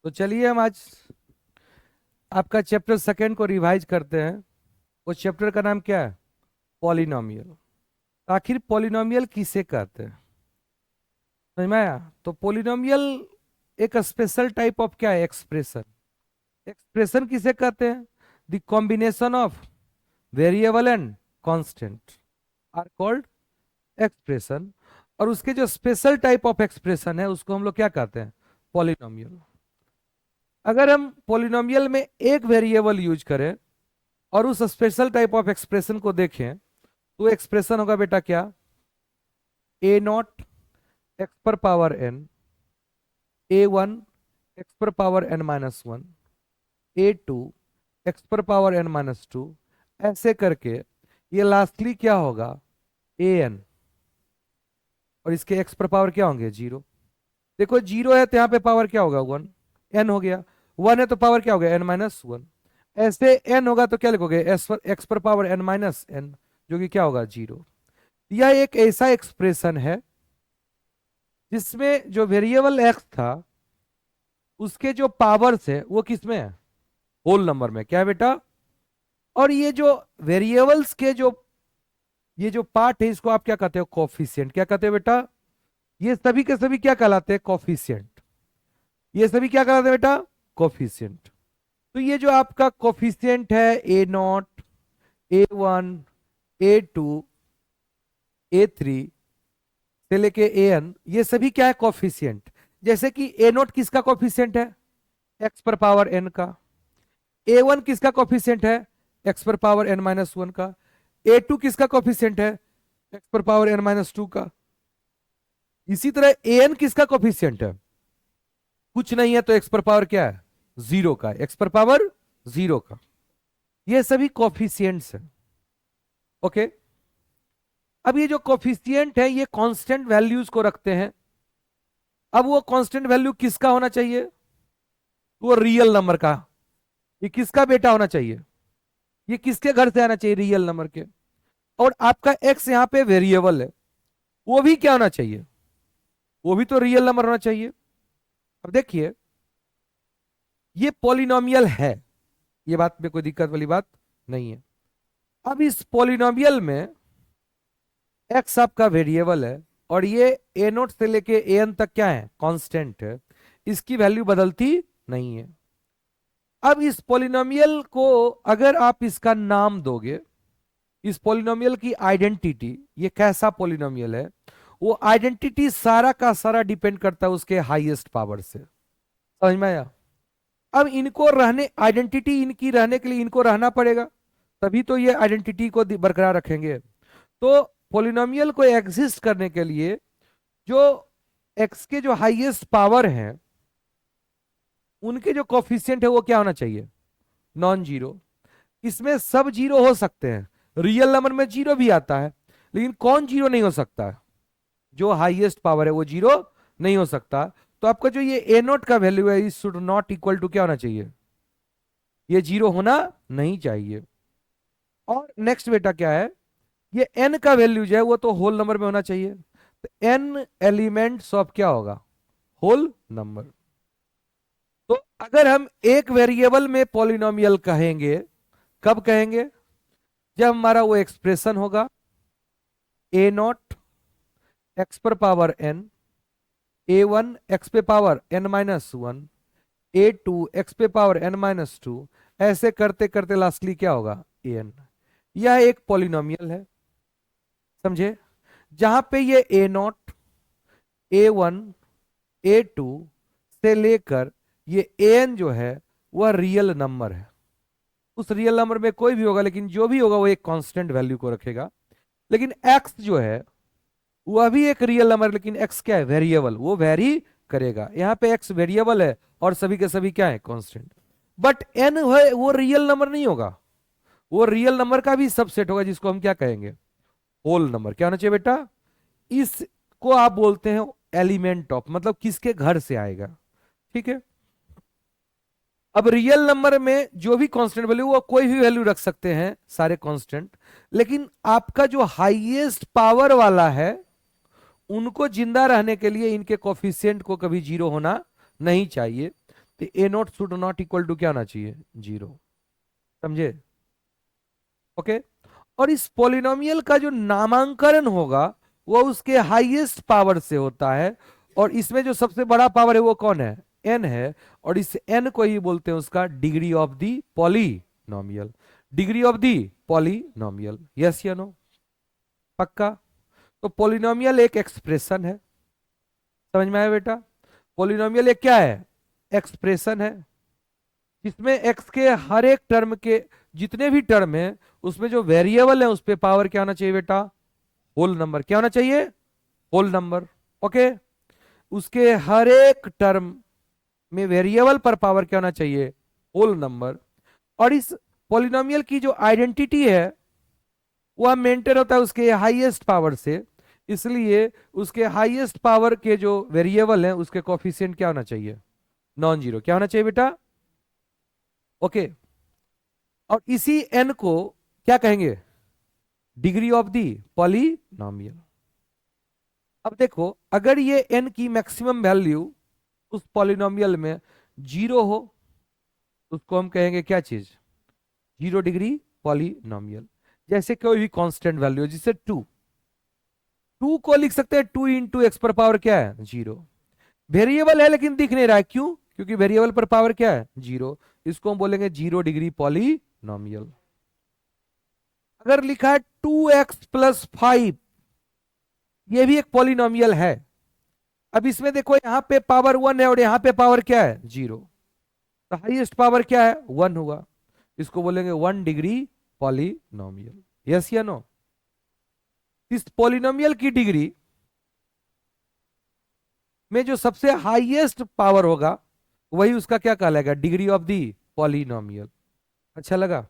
तो चलिए हम आज आपका चैप्टर सेकंड को रिवाइज करते हैं। उस चैप्टर का नाम क्या है? पॉलिनोमियल। आखिर पॉलिनोमियल किसे कहते हैं, समझ में आया? तो पॉलिनोमियल एक स्पेशल टाइप ऑफ क्या है? एक्सप्रेशन। एक्सप्रेशन किसे कहते हैं? The combination of variable and constant are called expression. और उसके जो स्पेशल टाइप ऑफ एक्सप्रेशन है उसको हम लोग क्या कहते हैं? पॉलिनोमियल। अगर हम पॉलिनोमियल में एक वेरिएबल यूज करें और उस स्पेशल टाइप ऑफ एक्सप्रेशन को देखें तो एक्सप्रेशन होगा बेटा क्या? ए नॉट एक्स पर power N, A one X पर power N minus one, A two X पर पावर एन माइनस टू, ऐसे करके ये लास्टली क्या होगा? A N. और इसके एक्स पर पावर क्या होंगे? जीरो। देखो जीरो है तो यहाँ पे पावर क्या होगा? वन। एन हो गया। वन है तो पावर क्या होगा? N minus one. ऐसे एन होगा तो क्या लिखोगे? एस पर एक्स पर पावर एन माइनस एन, जो कि क्या होगा? जीरो। यह एक ऐसा एक्सप्रेशन है जिसमें जो वेरिएबल एक्स था उसके जो पावर्स है वो किसमें है? होल नंबर में। क्या है बेटा? और ये जो वेरिएबल्स के जो ये जो पार्ट है इसको आप क्या कहते हो? कोफिशिएंट। क्या कहते हो बेटा? ये सभी के सभी क्या कहलाते हैं? कोफिशिएंट। ये सभी क्या कहलाते हैं बेटा? कोफिशिएंट। तो ये जो आपका कोफिशिएंट है A nought, A one, A two, A three से लेके ए एन, ये सभी क्या है? कोफिशिएंट। जैसे कि ए नोट किसका कोफिशिएंट है? एक्स पर पावर एन का। ए वन किसका कोफिशिएंट है? एक्स पर पावर एन माइनस वन का। ए टू किसका कोफिशिएंट है? एक्स पर पावर एन माइनस टू का। इसी तरह ए एन किसका कोफिशिएंट है? कुछ नहीं है तो एक्स पर पावर क्या है? जीरो का। एक्स पर पावर जीरो का। ये सभी कोफिशिएंट्स हैं। ओके। अब ये जो कोफिशिएंट है ये कांस्टेंट वैल्यूज को रखते हैं। अब वो कांस्टेंट वैल्यू किसका होना चाहिए? वो रियल नंबर का। ये किसका बेटा होना चाहिए? ये किसके घर से आना चाहिए? रियल नंबर के। और आपका एक्स यहां पे वेरिएबल है, वो भी क्या होना चाहिए? वो भी तो रियल नंबर होना चाहिए। अब देखिए, ये पॉलिनोमियल है, ये बात में कोई दिक्कत वाली बात नहीं है। अब इस पॉलिनोमियल में एक्स आपका वेरिएबल है और ये ए नोट से लेके ए एन तक क्या है? कांस्टेंट है। इसकी वैल्यू बदलती नहीं है। अब इस पॉलिनोमियल को अगर आप इसका नाम दोगे, इस पॉलिनोमियल की आइडेंटिटी, ये कैसा पॉलिनोमियल है, वो आइडेंटिटी सारा का सारा डिपेंड करता है उसके हाईएस्ट पावर से। समझ में आया? अब इनको रहने, आइडेंटिटी इनकी रहने के लिए इनको रहना पड़ेगा, तभी तो ये आइडेंटिटी को बरकरार रखेंगे। तो पॉलिनोमियल को एग्जिस्ट करने के लिए जो एक्स के जो हाईएस्ट पावर हैं उनके जो कोफिशिएंट है वो क्या होना चाहिए? Non zero. इसमें सब जीरो हो सकते हैं, रियल नंबर में जीरो भी आता है, लेकिन कौन जीरो नहीं हो सकता? जो हाईएस्ट पावर है वो जीरो नहीं हो सकता। तो आपका जो ये ए नोट का वैल्यू है इस शुड नॉट इक्वल टू क्या होना चाहिए? ये जीरो होना नहीं चाहिए। और नेक्स्ट बेटा क्या है? ये एन का वैल्यू जो है वो तो होल नंबर में होना चाहिए। तो एन एलिमेंट्स ऑफ क्या होगा? Whole number. तो अगर हम एक वेरिएबल में पॉलिनोमियल कहेंगे, कब कहेंगे? जब हमारा वो एक्सप्रेशन होगा ए नॉट एक्स पर power N, A one x पे power N minus one, A two x पे पावर एन माइनस टू, ऐसे करते करते लास्टली क्या होगा? A n. यह एक पॉलिनोमियल है, समझे? जहां पे ये A nought, A one, A two से लेकर ये ए एन जो है वह रियल नंबर है। उस रियल नंबर में कोई भी होगा, लेकिन जो भी होगा वो एक कांस्टेंट वैल्यू को रखेगा। लेकिन एक्स जो है वह भी एक रियल नंबर, लेकिन एक्स क्या है? वेरिएबल, वो वेरी करेगा। यहां पे एक्स वेरिएबल है और सभी के सभी क्या है? कांस्टेंट। बट एन है वो रियल नंबर नहीं होगा, वो रियल नंबर का भी सबसेट होगा जिसको हम क्या कहेंगे? Whole number. क्या होना चाहिए बेटा? इसको आप बोलते हैं एलिमेंट ऑफ, मतलब किसके घर से आएगा। ठीक है। अब रियल नंबर में जो भी कांस्टेंट वैल्यू, वो कोई भी वैल्यू रख सकते हैं, सारे कांस्टेंट। लेकिन आपका जो हाईएस्ट पावर वाला है उनको जिंदा रहने के लिए इनके कोफिशिएंट को कभी जीरो होना नहीं चाहिए। तो A nought should not equal to क्या होना चाहिए, 0। समझे? ओके। और इस पॉलिनोमियल का जो नामांकन होगा वो उसके हाईएस्ट पावर से होता है, और इसमें जो सबसे बड़ा पावर है वो कौन है, एन है, और इस एन को ही बोलते हैं उसका degree of the polynomial. Degree of the polynomial, yes या नो? पक्का? तो पॉलिनोमियल एक एक्सप्रेशन है, समझ में आया बेटा? पॉलिनोमियल एक क्या है, एक्सप्रेशन है, जिसमें एक्स के हर एक टर्म के जितने भी टर्म है उसमें जो वेरिएबल है उस पे पावर क्या होना चाहिए बेटा, होल नंबर। क्या होना चाहिए, होल नंबर। ओके। उसके हर एक टर्म में वेरिएबल पर पावर क्या होना चाहिए, होल नंबर। और इस पॉलिनोमियल की जो आइडेंटिटी है वह मेंटेन होता है उसके हाईएस्ट पावर से, इसलिए उसके हाईएस्ट पावर के जो वेरिएबल हैं उसके कोफिशिएंट क्या होना चाहिए, नॉन जीरो। क्या होना चाहिए बेटा? ओके। और इसी एन को क्या कहेंगे, डिग्री ऑफ दी पॉलिनोमियल। अब देखो, अगर ये एन की मैक्सिमम वैल्यू उस पॉलिनोमियल में 0 हो, उसको हम कहेंगे क्या चीज, 0 डिग्री पॉलिनोमियल। जैसे कोई भी कांस्टेंट वैल्यू, जिसे 2, 2 को लिख सकते हैं 2 इंटू एक्स पर पावर क्या है, 0। वेरिएबल है लेकिन दिख नहीं रहा है, क्यों? क्योंकि वेरिएबल पर पावर क्या है, 0। इसको हम बोलेंगे 0 डिग्री पॉलिनोमियल। अगर लिखा है 2x + 5, ये भी एक पॉलिनोमियल है। अब इसमें देखो, यहां पे पावर 1 है और यहां पे पावर क्या है, 0। तो हाईएस्ट पावर क्या है, 1 हुआ। इसको बोलेंगे 1 डिग्री पॉलिनोमियल, यस या नो? इस पॉलिनोमियल की डिग्री में जो सबसे हाईएस्ट पावर होगा वही उसका क्या कहलाएगा, डिग्री ऑफ दी पॉलिनोमियल। अच्छा लगा?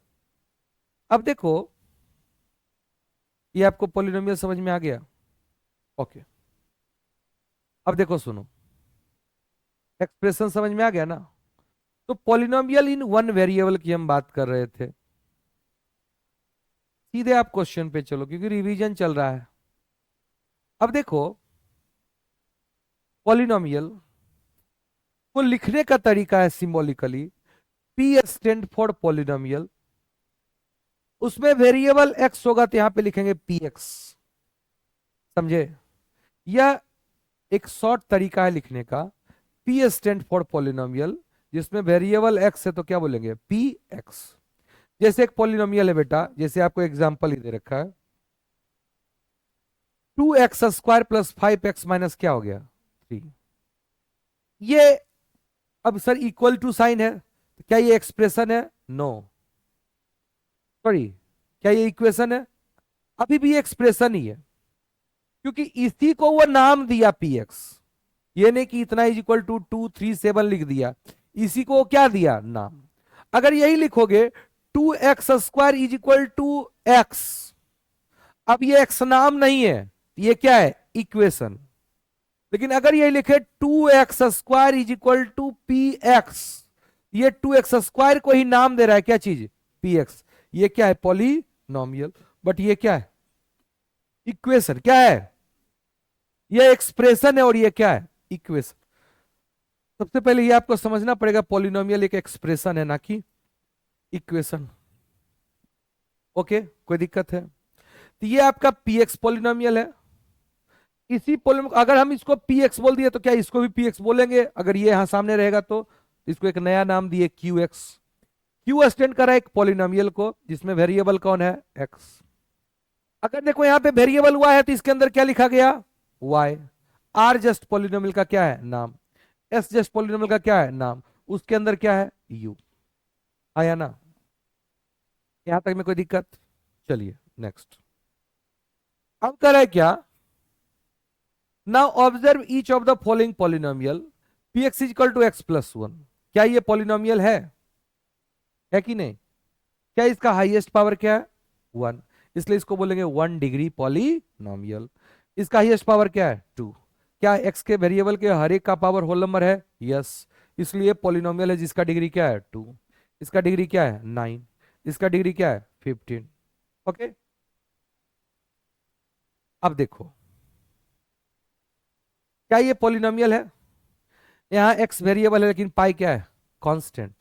अब देखो, ये आपको पॉलिनोमियल समझ में आ गया? ओके। अब देखो सुनो, एक्सप्रेशन समझ में आ गया ना? तो पॉलिनोमियल इन वन वेरिएबल की हम बात कर रहे थे। सीधे आप क्वेश्चन पे चलो, क्योंकि रिवीजन चल रहा है। अब देखो, पॉलिनोमियल को लिखने का तरीका है symbolically, P stand for polynomial. उसमें वेरिएबल एक्स होगा तो यहां पे लिखेंगे पी एक्स। समझे? यह एक शॉर्ट तरीका है लिखने का, पी स्टैंड फॉर पॉलिनोमियल, जिसमें वेरिएबल एक्स है तो क्या बोलेंगे, पी एक्स। जैसे एक पॉलिनोमियल है बेटा, जैसे आपको एग्जांपल ही दे रखा है, 2x² + 5x- क्या हो गया, 3। ये, अब सर इक्वल टू साइन है, तो क्या ये एक्सप्रेशन है, नो। सॉरी, क्या ये इक्वेशन है, अभी भी एक्सप्रेशन ही है, क्योंकि इसी को वो नाम दिया पी एक्स। ये नहीं कि इतना इज इक्वल टू 237 लिख दिया, इसी को क्या दिया, नाम। अगर यही लिखोगे 2x² = x, अब ये एक्स नाम नहीं है, ये क्या है, इक्वेशन। लेकिन अगर ये लिखे 2x² = px, ये 2x² को ही नाम दे रहा है, क्या चीज, px। ये क्या है, पॉलिनोमियल। बट ये क्या है, इक्वेशन। क्या है, ये एक्सप्रेशन है, और ये क्या है, इक्वेशन। सबसे पहले ये आपको समझना पड़ेगा, पॉलिनोमियल एक एक्सप्रेशन है ना कि इक्वेशन। ओके, कोई दिक्कत है? तो ये आपका px पॉलिनोमियल है। इसी पोल, अगर हम इसको पी एक्स बोल दिए तो क्या इसको भी पी एक्स बोलेंगे, अगर ये यहां सामने रहेगा तो। इसको एक नया नाम दिए क्यू एक्स। क्यू स्टैंड कर रहा है एक पॉलिनोमियल को जिसमें वेरिएबल कौन है, एक्स। अगर देखो यहां पे वेरिएबल y है तो इसके अंदर क्या लिखा गया, y। आर जस्ट पॉलिनोमियल का क्या है, नाम। एस जस्ट पॉलिनोमियल का क्या है, नाम। उसके अंदर क्या है, u। आया ना? यहां तक में कोई दिक्कत? चलिए नेक्स्ट। अब कर रहा है क्या, now observe each of the following polynomial, px = x+1। क्या ये पॉलिनोमियल है कि नहीं? क्या इसका हाईएस्ट पावर क्या है, 1। इसलिए इसको बोलेंगे 1 डिग्री पॉलिनोमियल। इसका हाईएस्ट पावर क्या है, 2। क्या x के वेरिएबल के हर एक का पावर होल नंबर है, यस। इसलिए पॉलिनोमियल है जिसका डिग्री क्या है, 2। इसका डिग्री क्या है, 9। इसका डिग्री क्या है, 15। ओके। अब देखो, क्या ये पॉलिनोमियल है? यहाँ x वेरिएबल है लेकिन पाई क्या है, कांस्टेंट।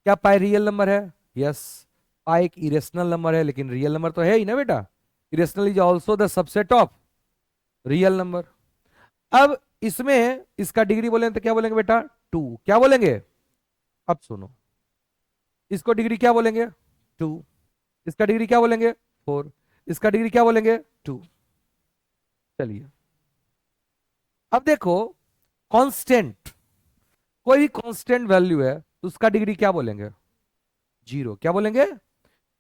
क्या पाई रियल नंबर है? यस। पाई एक इरेशनल नंबर है, लेकिन रियल नंबर तो है ही ना बेटा। Irrational is also the subset of real number. अब इसमें इसका डिग्री बोलेंगे तो क्या बोलेंगे बेटा? 2। क्या बोलेंगे? अब सुनो, इसको डिग्री क्या बोलेंगे? 2। इसका डिग्री क्या बोलेंगे? 4। इसका डिग्री क्या बोलेंगे? 2। चलिए अब देखो, कांस्टेंट, कोई भी कांस्टेंट वैल्यू है तो उसका डिग्री क्या बोलेंगे? 0। क्या बोलेंगे?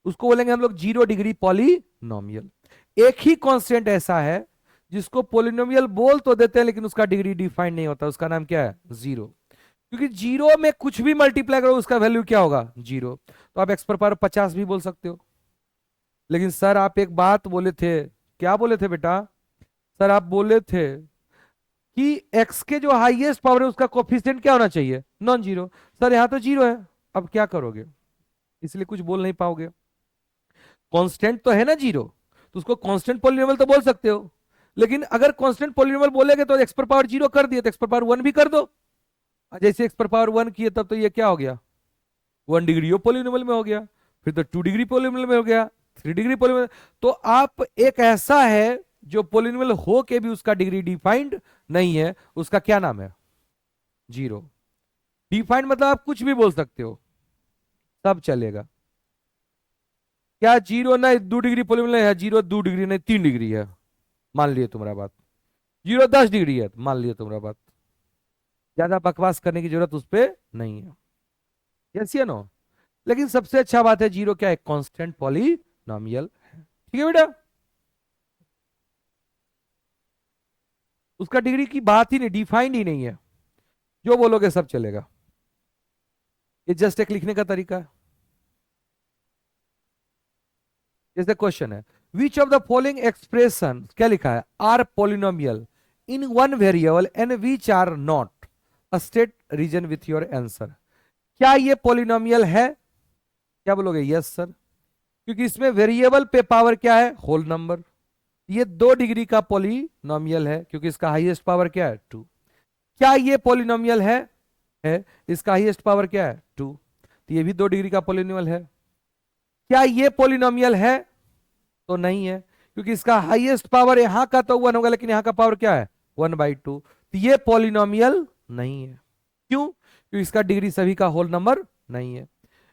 उसको बोलेंगे हम लोग 0 डिग्री पॉलिनोमियल। एक ही कांस्टेंट ऐसा है जिसको पॉलिनोमियल बोल तो देते हैं लेकिन उसका डिग्री डिफाइंड नहीं होता, उसका नाम क्या है? 0। क्योंकि 0 में कुछ भी मल्टीप्लाई करो उसका वैल्यू क्या होगा? 0। तो आप एक्स पर पावर 50 भी बोल सकते हो। लेकिन सर आप एक बात बोले थे, क्या बोले थे बेटा? सर आप बोले थे कि एक्स के जो हाईएस्ट पावर है उसका कोफिशिएंट क्या होना चाहिए? Non zero. सर यहां तो 0 है, अब क्या करोगे? इसलिए कुछ बोल नहीं पाओगे। कांस्टेंट तो है ना 0, तो उसको कांस्टेंट पॉलिनोमियल तो बोल सकते हो। लेकिन अगर कांस्टेंट पॉलिनोमियल बोलेगे तो एक्स पर पावर 0 कर दिए तो एक्स पर पावर 1 भी कर दो। जैसे एक्स पर पावर 1 किए तब तो ये क्या हो गया? 1 डिग्री पॉलिनोमियल में हो गया, फिर तो 2 डिग्री पॉलिनोमियल में हो गया, 3 डिग्री पॉलिनोमियल। तो आप एक ऐसा है जो पॉलिनोमियल हो के भी उसका डिग्री डिफाइंड नहीं है, उसका क्या नाम है? 0। डिफाइंड मतलब आप कुछ भी बोल सकते हो, सब चलेगा। क्या 0 ना 2 डिग्री पॉलिनोमियल है? 0 2 डिग्री नहीं 3 डिग्री है, मान लिए तुम्हारा बात। 0 10 डिग्री है, मान लिए तुम्हारा बात। ज्यादा बकवास करने की जरूरत उस पर नहीं है। यस या नो? लेकिन सबसे अच्छा बात है 0 क्या है? कांस्टेंट पॉलिनोमियल है। ठीक है बेटा, उसका डिग्री की बात ही नहीं, डिफाइंड ही नहीं है, जो बोलोगे सब चलेगा। ये जस्ट एक लिखने का तरीका है। जैसे क्वेश्चन है, which of the following expression, क्या लिखा है? Are polynomial in one variable and which are not, a state reason with your answer. क्या ये पोलिनोमियल है? क्या बोलोगे? यस सर, क्योंकि इसमें वेरिएबल पे पावर क्या है? Whole number. ये 2 डिग्री का पोलिनोमियल है क्योंकि इसका हाईएस्ट पावर क्या है? 2। क्या ये पोलिनोमियल है, इसका हाईएस्ट पावर क्या है? 2। तो ये भी 2 डिग्री का पोलिनोमियल है। क्या ये पोलिनोमियल है? तो नहीं है, क्योंकि इसका हाईएस्ट पावर यहां का तो 1 होगा लेकिन यहां का पावर क्या है? 1/2। तो ये पॉलिनोमियल नहीं है। क्यों? क्योंकि इसका डिग्री सभी का होल नंबर नहीं है।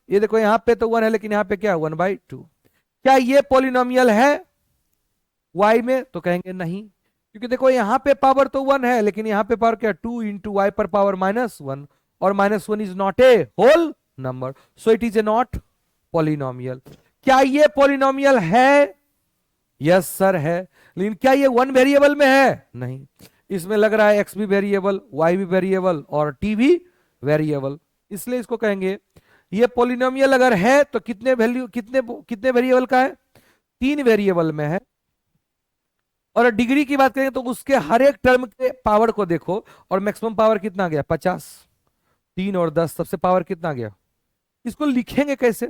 ये देखो यहां पे तो 1 है लेकिन यहां पे क्या है? 1/2। क्या ये पॉलिनोमियल है y में? तो कहेंगे नहीं, क्योंकि देखो यहां पे पावर तो 1 है लेकिन यहां पे पावर क्या? 2 इंटू वाई पर पावर -1, और -1 is not a whole number, so it is a not polynomial. क्या ये पॉलिनोमियल है? यस सर है। लेकिन क्या ये 1 वेरिएबल में है? नहीं, इसमें लग रहा है एक्स भी वेरिएबल, वाई भी वेरिएबल और टी भी वेरिएबल, इसलिए इसको कहेंगे ये पॉलिनोमियल अगर है तो कितने वैल्यू, कितने कितने वेरिएबल का है? 3 वेरिएबल में है। और डिग्री की बात करें तो उसके हर एक टर्म के पावर को देखो, और मैक्सिमम पावर कितना गया? 50। 3 और 10 सबसे पावर कितना गया? इसको लिखेंगे कैसे?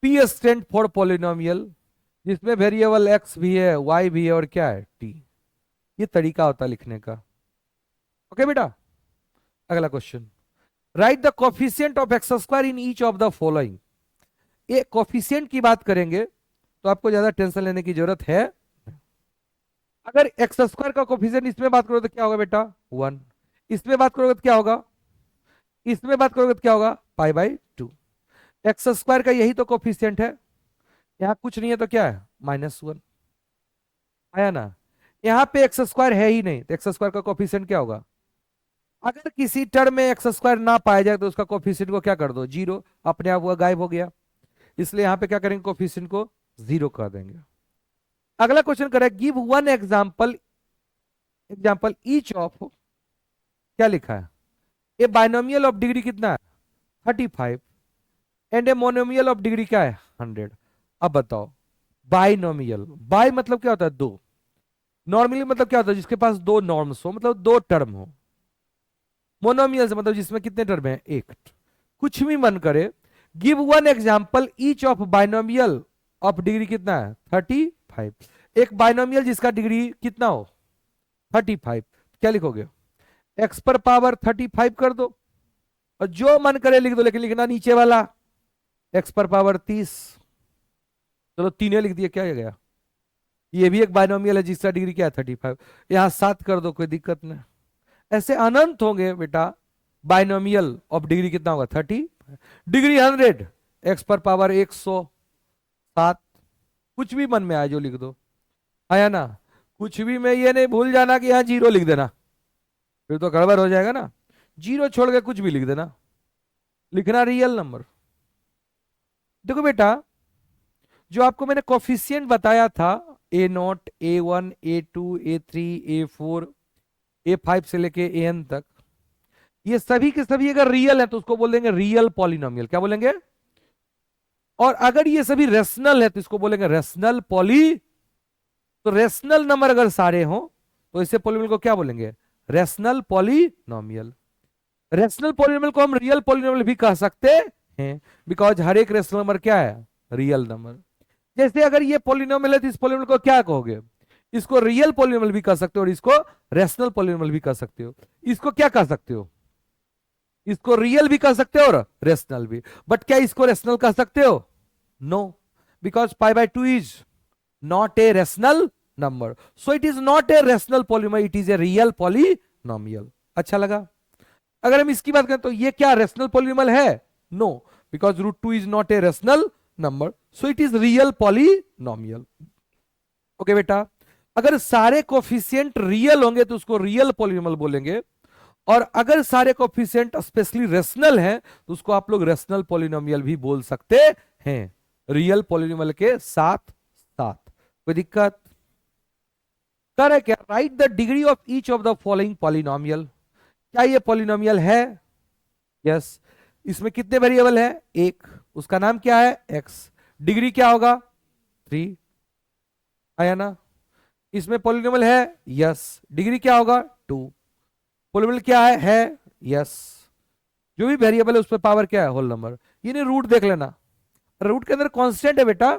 पी स्टैंड फॉर पॉलिनोमियल, जिसमें वेरिएबल एक्स भी है, वाई भी है और क्या है? टी। ये तरीका होता है लिखने का। ओके बेटा, अगला question, right the coefficient of x square in each of the following. ये कोफिशिएंट की बात करेंगे तो आपको ज्यादा टेंशन लेने की जरूरत है। अगर एक्स स्क्वायर का कोफिशिएंट इसमें बात करो तो क्या होगा बेटा? 1। इसमें बात करोगे तो क्या होगा? इसमें बात करोगे तो क्या होगा? π/2। एक्स स्क्वायर का यही तो कोफिशिएंट है, यहाँ कुछ नहीं है तो क्या है? -1। आया ना? यहाँ पे एक्स स्क्वायर है ही नहीं तो एक्स स्क्वायर का कोफिशिएंट क्या होगा? अगर किसी टर्म में एक्स स्क्वायर ना पाया जाए तो उसका कोफिशिएंट को क्या कर दो? 0, अपने आप वो गायब हो गया। इसलिए यहाँ पे क्या करेंगे? कोफिशिएंट को 0 कर देंगे। अगला क्वेश्चन करें, give one example, example each of, क्या लिखा है? ए बाइनोमियल ऑफ डिग्री कितना है? 35 and a monomial of degree क्या है? 100। अब बताओ, बाइनोमियल, बाय मतलब क्या होता है? 2। नॉर्मली मतलब क्या होता है? जिसके पास 2 नॉर्म्स हो, मतलब 2 टर्म हो। मोनोमियल से मतलब जिसमें कितने टर्म है? 1। कुछ भी मन करे, give one example each of binomial of degree कितना है? 35। एक बाइनोमियल जिसका डिग्री कितना हो? 35। क्या लिखोगे? एक्स पर पावर 35 कर दो, और जो मन करे लिख दो, लेकिन लिखना नीचे वाला x पर पावर 30। चलो तीनों लिख दिए, क्या हो गया? ये भी एक बाइनोमियल है जिसका डिग्री क्या है 35। यहां 7 कर दो, कोई दिक्कत नहीं। ऐसे अनंत होंगे बेटा बाइनोमियल ऑफ डिग्री, कितना होगा 30। डिग्री 100, x पर पावर 107। कुछ भी मन में आए जो लिख दो, आया ना? कुछ भी में ये नहीं भूल जाना कि यहाँ 0 लिख देना, फिर तो गड़बड़ हो जाएगा ना। 0 छोड़ के कुछ भी लिख देना, लिखना रियल नंबर। देखो बेटा, जो आपको मैंने कोफिशिएंट बताया था A0, A1, A2, A3, A4, A5 से लेके AN तक, ये सभी के सभी अगर रियल है तो उसको बोल देंगे रियल पॉलिनोमियल। क्या बोलेंगे? और अगर ये सभी रेशनल है तो इसको बोलेंगे रेशनल पॉली। तो रेशनल नंबर अगर सारे हो तो इसे पॉलिनोमियल को क्या बोलेंगे? Rational polynomial. रेशनल पॉलिनोमियल को हम रियल पॉलिनोमियल भी कह सकते हैं, बिकॉज हर एक रेशनल नंबर क्या है? Real number. जैसे अगर ये पॉलिनोमियल है तो इस पॉलिनोमियल को क्या कहोगे? इसको रियल पॉलिनोमियल भी कह सकते हो और इसको रेशनल पॉलिनोमियल भी कह सकते हो। इसको क्या कह सकते हो? इसको रियल भी कह सकते हो और रेशनल भी। बट क्या इसको रेशनल कह सकते हो? No, because pi by 2 is not a rational number, so it is not a rational polynomial, it is a real polynomial. अच्छा लगा? अगर हम इसकी बात करें तो ये क्या रेशनल पॉलिनोमियल है? No, because √2 is not a rational number, so it is real polynomial. Okay बेटा, अगर सारे कोफिशिएंट रियल होंगे तो उसको रियल पॉलिनोमियल बोलेंगे, और अगर सारे कोफिशिएंट स्पेशली रेशनल हैं तो उसको आप लोग रेशनल पॉलिनोमियल भी बोल सकते हैं, रियल पॉलिनोमियल के साथ साथ। कोई दिक्कत? कर है क्या? Right the degree of each of the following polynomial. क्या ये पॉलिनोमियल है? यस। इसमें कितने वेरिएबल है? एक, उसका नाम क्या है? एक्स। डिग्री क्या होगा? 3। आया ना? इसमें पॉलिनोमियल है? यस। डिग्री क्या होगा? 2। पॉलिनोमियल क्या है? यस। जो भी वेरिएबल है उस पर पावर क्या है? Whole number. ये नहीं, रूट देख लेना, रूट के अंदर कांस्टेंट है बेटा,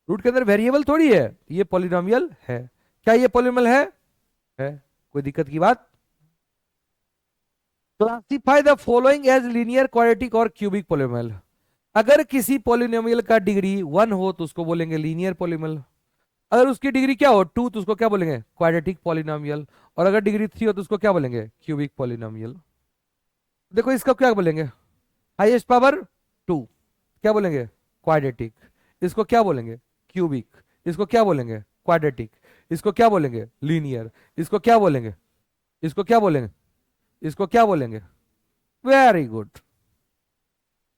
रूट के अंदर वेरिएबल थोड़ी है, ये पॉलिनोमियल है। क्या ये पॉलिनोमियल है? कोई दिक्कत की बात? Classify the following as linear, quadratic और क्यूबिक पॉलिनोमियल। अगर किसी पॉलिनोमियल का डिग्री 1 हो तो उसको बोलेंगे लीनियर पॉलिनोमियल, अगर उसकी डिग्री क्या हो 2 तो उसको क्या बोलेंगे? क्वाड्रेटिक पॉलिनोमियल, और अगर डिग्री 3 हो तो उसको क्या बोलेंगे? Cubic polynomial. देखो इसका क्या बोलेंगे? हाईएस्ट पावर 2, क्या बोलेंगे? क्वाड्रेटिक। इसको क्या बोलेंगे? क्यूबिक। इसको क्या बोलेंगे? क्वाड्रेटिक। इसको क्या बोलेंगे? लीनियर। इसको क्या बोलेंगे? इसको क्या बोलेंगे? इसको क्या बोलेंगे? Very good.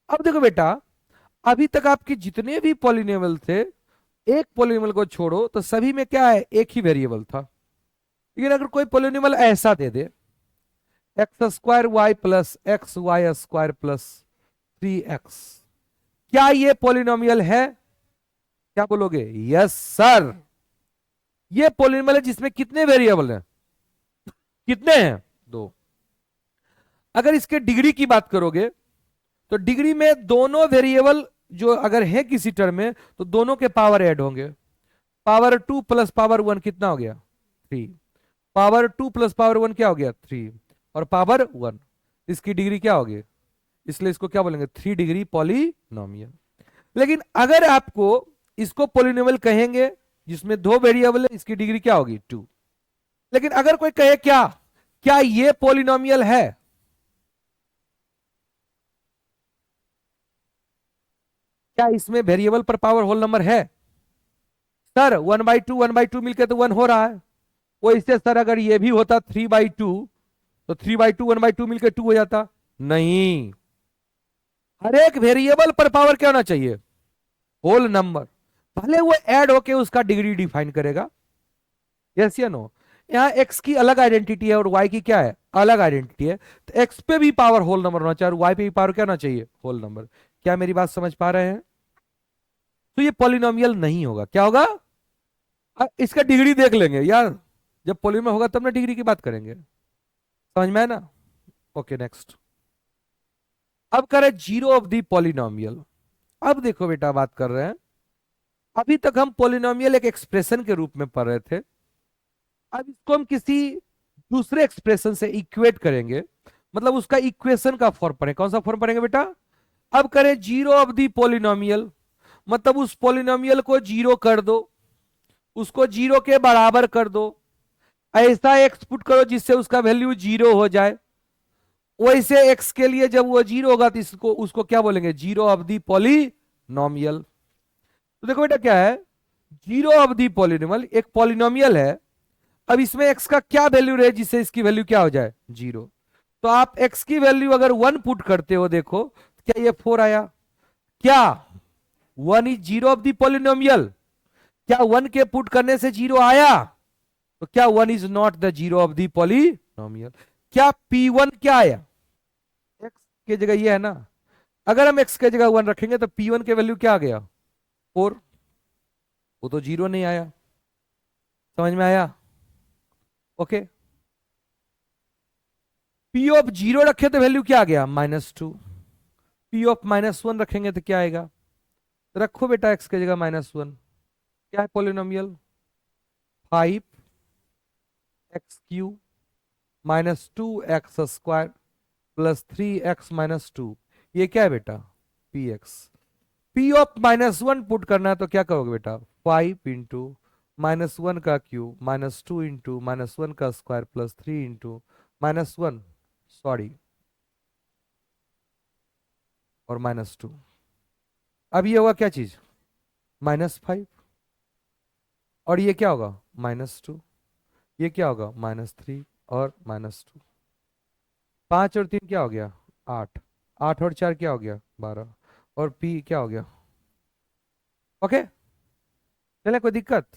अब देखो बेटा, अभी तक आपके जितने भी पॉलिनोमियल थे, एक पॉलिनोमियल को छोड़ो तो सभी में क्या है? एक ही वेरिएबल था। लेकिन अगर कोई पॉलिनोमियल ऐसा दे दे x² plus XY² plus 3x, क्या ये पॉलिनोमियल है? क्या बोलोगे? Yes sir. ये पॉलिनोमियल है जिसमें कितने वेरिएबल हैं? कितने हैं? 2। अगर इसके डिग्री की बात करोगे तो डिग्री में दोनों वेरिएबल जो अगर है किसी टर्म में तो दोनों के पावर ऐड होंगे। पावर 2 प्लस पावर 1 कितना हो गया? 3। पावर 2 प्लस पावर 1 क्या हो गया? 3। और पावर 1, इसकी डिग्री क्या होगी? इसलिए इसको क्या बोलेंगे? 3 डिग्री पॉलिनोमियल। लेकिन अगर आपको इसको पॉलिनोमियल कहेंगे जिसमें 2 वेरिएबल है, इसकी डिग्री क्या होगी? 2। लेकिन अगर कोई कहे क्या क्या ये पॉलिनोमियल है? क्या इसमें वेरिएबल पर पावर होल नंबर है? सर 1/2 1/2 मिलकर तो 1 हो रहा है। वो इससे सर अगर ये भी होता 3/2 तो 3/2 1/2 मिलकर 2 हो जाता। नहीं, हर एक वेरिएबल पर पावर क्या होना चाहिए? Whole number. भले वो ऐड होके उसका डिग्री डिफाइन करेगा। यस या नो? यहाँ एक्स की अलग आइडेंटिटी है और वाई की क्या है? अलग आइडेंटिटी है। तो एक्स पे भी पावर होल नंबर होना चाहिए और वाई पे भी पावर क्या होना चाहिए? Whole number. क्या मेरी बात समझ पा रहे हैं? तो ये पॉलिनोमियल नहीं होगा। क्या होगा? इसका डिग्री देख लेंगे यार, जब पॉलिनोमियल होगा तब ना डिग्री की बात करेंगे। समझ में है ना? Okay next. अब करें जीरो ऑफ दी पॉलिनोमियल। अब देखो बेटा, बात कर रहे हैं, अभी तक हम पॉलिनोमियल एक एक्सप्रेशन के रूप में पढ़ रहे थे। अब इसको हम किसी दूसरे एक्सप्रेशन से इक्वेट करेंगे मतलब उसका इक्वेशन का फॉर्म पढ़े। कौन सा फॉर्म पढ़ेंगे बेटा? अब करें जीरो ऑफ दी पॉलिनोमियल, मतलब उस पॉलिनोमियल को जीरो कर दो, उसको जीरो के बराबर कर दो, ऐसा एक्स पुट करो जिससे उसका वैल्यू जीरो हो जाए। वैसे एक्स के लिए जब वो जीरो होगा तो इसको उसको क्या बोलेंगे? Zero of the polynomial. तो देखो बेटा क्या है, जीरो ऑफ दी पॉलिनोमियल एक पॉलिनोमियल है। अब इसमें एक्स का क्या वैल्यू रहे जिससे इसकी वैल्यू क्या हो जाए? जीरो। तो आप एक्स की वैल्यू अगर वन पुट करते हो, देखो क्या ये फोर आया? क्या one is zero of the polynomial? क्या वन के पुट करने से जीरो आया? तो क्या one is not the zero of the polynomial? क्या पी वन क्या आया? एक्स की जगह ये है ना, अगर हम एक्स की जगह वन रखेंगे तो पी वन के वैल्यू क्या आ गया? फोर। वो तो जीरो नहीं आया। समझ में आया? ओके। पी ऑफ जीरो रखे तो वैल्यू क्या आ गया? -2। पी ऑफ -1 रखेंगे तो क्या आएगा? तो रखो बेटा एक्स की जगह -1। क्या है पॉलिनोमियल? 5x³ -2x² +3x-2। ये क्या है बेटा? P x. P of -1 put करना है तो क्या करोगे बेटा? 5 × -1 का क्यूब -2 × -1 का स्क्वायर +3 × -1, सॉरी, और -2। अब ये होगा क्या चीज? -5। और ये क्या होगा? -2। ये क्या होगा? -3 और -2। 5 और 3 क्या हो गया? 8। 8 और 4 क्या हो गया? 12। और पी क्या हो गया? ओके, चले, कोई दिक्कत?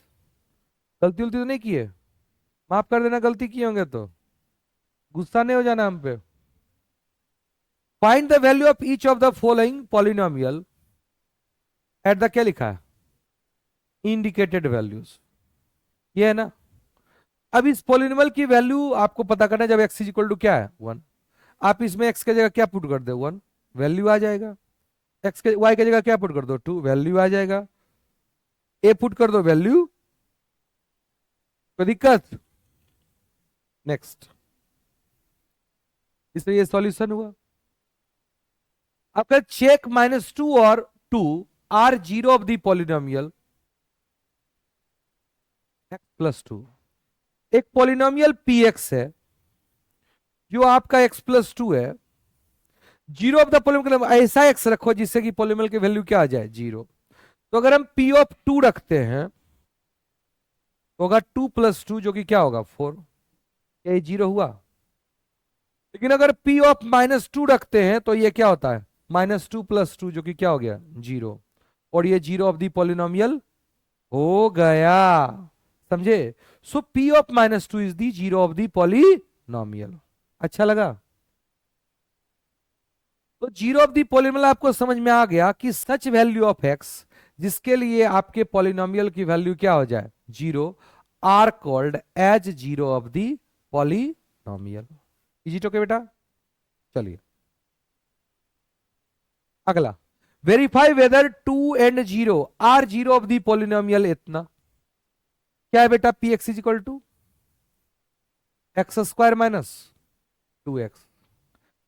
गलती उलती तो नहीं की है? माफ कर देना गलती किए होंगे तो, गुस्सा नहीं हो जाना हम पे। Find the value of each of the following polynomial at the, क्या लिखा है? Indicated values. ये है ना। अब इस पॉलिनोमियल की वैल्यू आपको पता करना है जब x इज इक्वल टू क्या है? 1। आप इसमें x की जगह क्या पुट कर दो? 1, वैल्यू आ जाएगा। x के y की जगह क्या पुट कर दो? 2, वैल्यू आ जाएगा। a पुट कर दो, वैल्यू। कोई दिक्कत? नेक्स्ट। इसलिए ये सॉल्यूशन हुआ। आपका चेक -2 और 2 are zero of the polynomial x+2। एक पॉलिनोमियल पी एक्स है जो आपका x+2 है। जीरो ऑफ द पॉलिनोमियल ऐसा एक्स रखो जिससे कि पॉलिनोमियल की वैल्यू क्या आ जाए? जीरो। तो अगर हम p ऑफ 2 रखते हैं तो होगा 2 + 2 जो कि क्या होगा? 4। ये जीरो हुआ। लेकिन अगर p ऑफ -2 रखते हैं तो ये क्या होता है? -2 + 2 जो कि क्या हो गया? जीरो। और ये जीरो ऑफ दी पॉलिनोमियल हो गया। समझे? सो p of -2 is the zero of the polynomial. अच्छा लगा? तो जीरो ऑफ दी पॉलिनोमियल आपको समझ में आ गया कि सच वैल्यू ऑफ x जिसके लिए आपके पॉलिनोमियल की वैल्यू क्या हो जाए? Zero, are called as zero of the polynomial. Is it okay बेटा? चलिए अगला, verify whether 2 and 0 are zero of the polynomial. इतना क्या है बेटा? P X is equal to x² - 2x।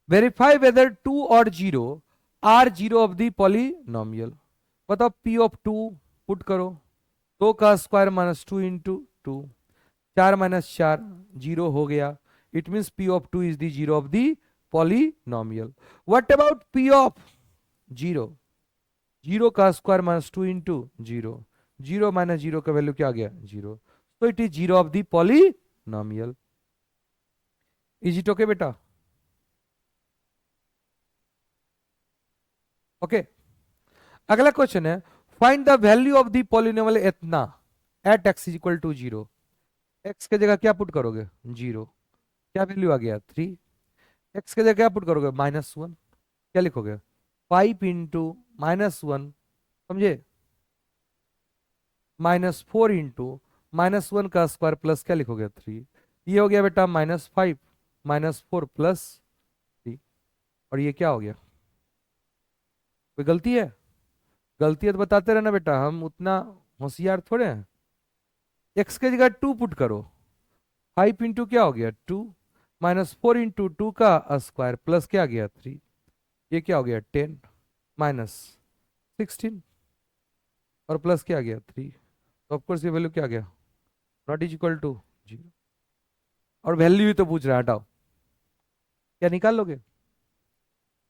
Verify whether 2 और 0 are zero of the polynomial. बताओ p of 2 put करो, 2 का स्क्वायर -2 × 2, 4 - 4 जीरो हो गया। It means p of 2 is the zero of the polynomial. What about p of 0? 0 का square -2 × 0, 0 - 0 का value क्या आ गया? जीरो। तो it is zero of the polynomial. Is it okay बेटा? ओके। अगला क्वेश्चन है, find the value of the polynomial इतना at x is equal to 0। X की जगह क्या पुट करोगे? जीरो। क्या वैल्यू आ गया? 3। एक्स की जगह क्या पुट करोगे? -1। क्या लिखोगे? 5 × -1, समझे, -4 × -1 का स्क्वायर प्लस क्या लिखोगे? 3। ये हो गया बेटा -5 -4 +3। और ये क्या हो गया? कोई गलती है? गलती है तो बताते रहना बेटा, हम उतना होशियार थोड़े हैं। एक्स की जगह 2 पुट करो। 5 × क्या हो गया? 2। -4 × 2 का स्क्वायर प्लस क्या आ गया 3, ये क्या हो गया 10 -16 और प्लस क्या आ गया 3, तो ऑफकोर्स ये वैल्यू क्या आ गया, नॉट इज इक्वल टू 0। और वैल्यू ही तो पूछ रहा है, हटाओ, क्या निकाल लोगे।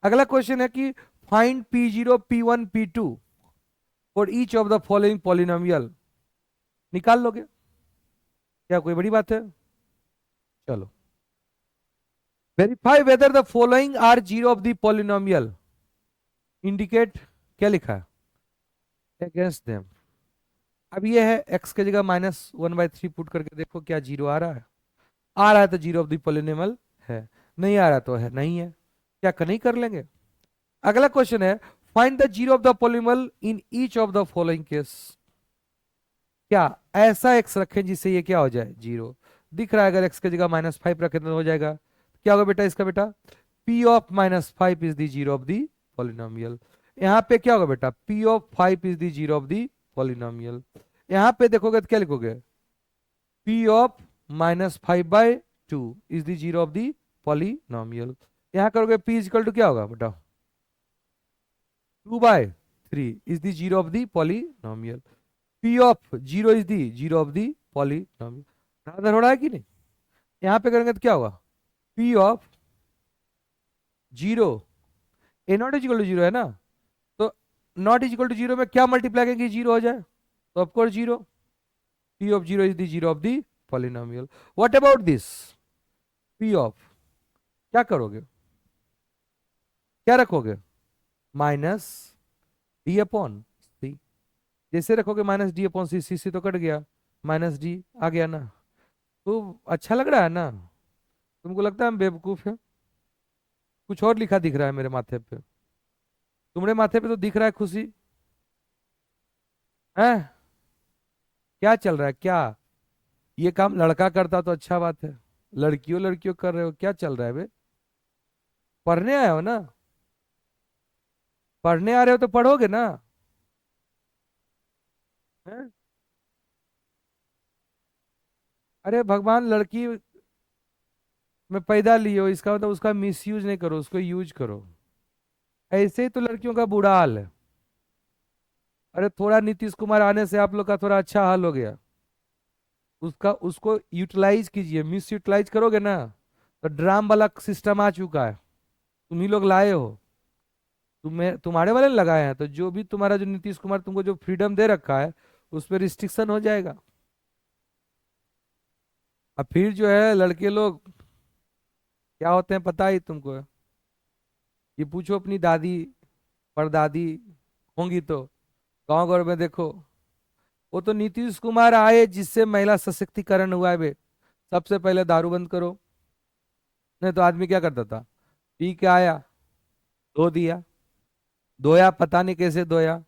अगला क्वेश्चन है कि find P0 P1 P2 for each of the following polynomial, निकाल लोगे, क्या कोई बड़ी बात है। चलो, verify whether the following are zero of the polynomial, indicate, क्या लिखा है, अगेंस्ट देम। अब ये है x की जगह -1/3 पुट करके देखो क्या जीरो आ रहा है, आ रहा है तो जीरो ऑफ द पॉलिनोमियल है, नहीं आ रहा तो है नहीं है, क्या नहीं कर लेंगे। अगला क्वेश्चन है find the zero of the polynomial in each of the following case, क्या ऐसा x रखें जिससे ये क्या हो जाए जीरो, दिख रहा है अगर x की जगह -5 रखें तो हो जाएगा, क्या होगा बेटा इसका, बेटा p of -5 is the zero of the polynomial. यहाँ पे क्या होगा बेटा, p of 5 is the zero of the polynomial. यहाँ पे देखोगे तो क्या लिखोगे, p of -5/2 is the zero of the polynomial. यहाँ करोगे p इज इक्वल टू क्या होगा बेटा, 2/3 is the zero of the polynomial. p of 0 is the zero of the polynomial. बराबर हो रहा है कि नहीं। यहाँ पे करेंगे तो क्या होगा, p of 0, A naught is equal to 0 है ना, तो नॉट इज इक्वल टू 0 में क्या मल्टीप्लाई करेंगे जीरो हो जाए, तो of course 0, p of 0 is the zero of the polynomial. What about this p of, क्या करोगे, क्या रखोगे, -d/c, जैसे रखोगे -d/c, c तो कट गया, -d आ गया ना, तो अच्छा लग रहा है ना, तुमको लगता है हम बेवकूफ हैं, कुछ और लिखा दिख रहा है मेरे माथे पे, तुम्हारे माथे पे तो दिख रहा है खुशी है, क्या चल रहा है क्या, ये काम लड़का करता तो अच्छा बात है, लड़कियों लड़कियों कर रहे हो, क्या चल रहा है बे, पढ़ने आए हो ना, पढ़ने आ रहे हो तो पढ़ोगे ना, हैं? अरे भगवान लड़की में पैदा लियो, इसका मतलब उसका मिसयूज नहीं करो, उसको यूज करो, ऐसे ही तो लड़कियों का बुरा हाल है। अरे थोड़ा नीतीश कुमार आने से आप लोग का थोड़ा अच्छा हाल हो गया, उसका उसको यूटिलाइज कीजिए, मिस यूटिलाइज करोगे ना तो ड्राम वाला सिस्टम आ चुका है, तुम ही लोग लाए हो, तुम्हें तुम्हारे वाले ने लगाए हैं, तो जो भी तुम्हारा जो नीतीश कुमार तुमको जो फ्रीडम दे रखा है उस पर रिस्ट्रिक्शन हो जाएगा। अब फिर जो है लड़के लोग क्या होते हैं पता ही तुमको है। ये पूछो अपनी दादी परदादी होंगी तो, गांव घर में देखो, वो तो नीतीश कुमार आए जिससे महिला सशक्तिकरण हुआ है बे, सबसे पहले दारू बंद करो, नहीं तो आदमी क्या करता था, पी के आया, धो दिया, धोया पता नहीं कैसे धोया,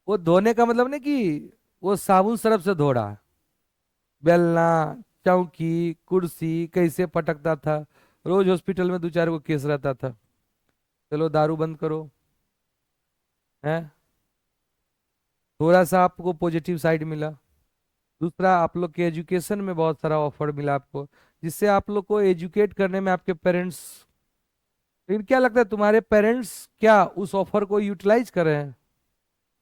वो धोने का मतलब नहीं कि वो साबुन सरफ से धो रहा है, बेलना, चौकी, कुर्सी कैसे पटकता था, रोज हॉस्पिटल में दो चार को केस रहता था। चलो दारू बंद करो, है, थोड़ा सा आपको पॉजिटिव साइड मिला। दूसरा, आप लोग के एजुकेशन में बहुत सारा ऑफर मिला आपको, जिससे आप लोग को एजुकेट करने में आपके पेरेंट्स, लेकिन क्या लगता है तुम्हारे पेरेंट्स क्या उस ऑफर को यूटिलाइज कर रहे हैं,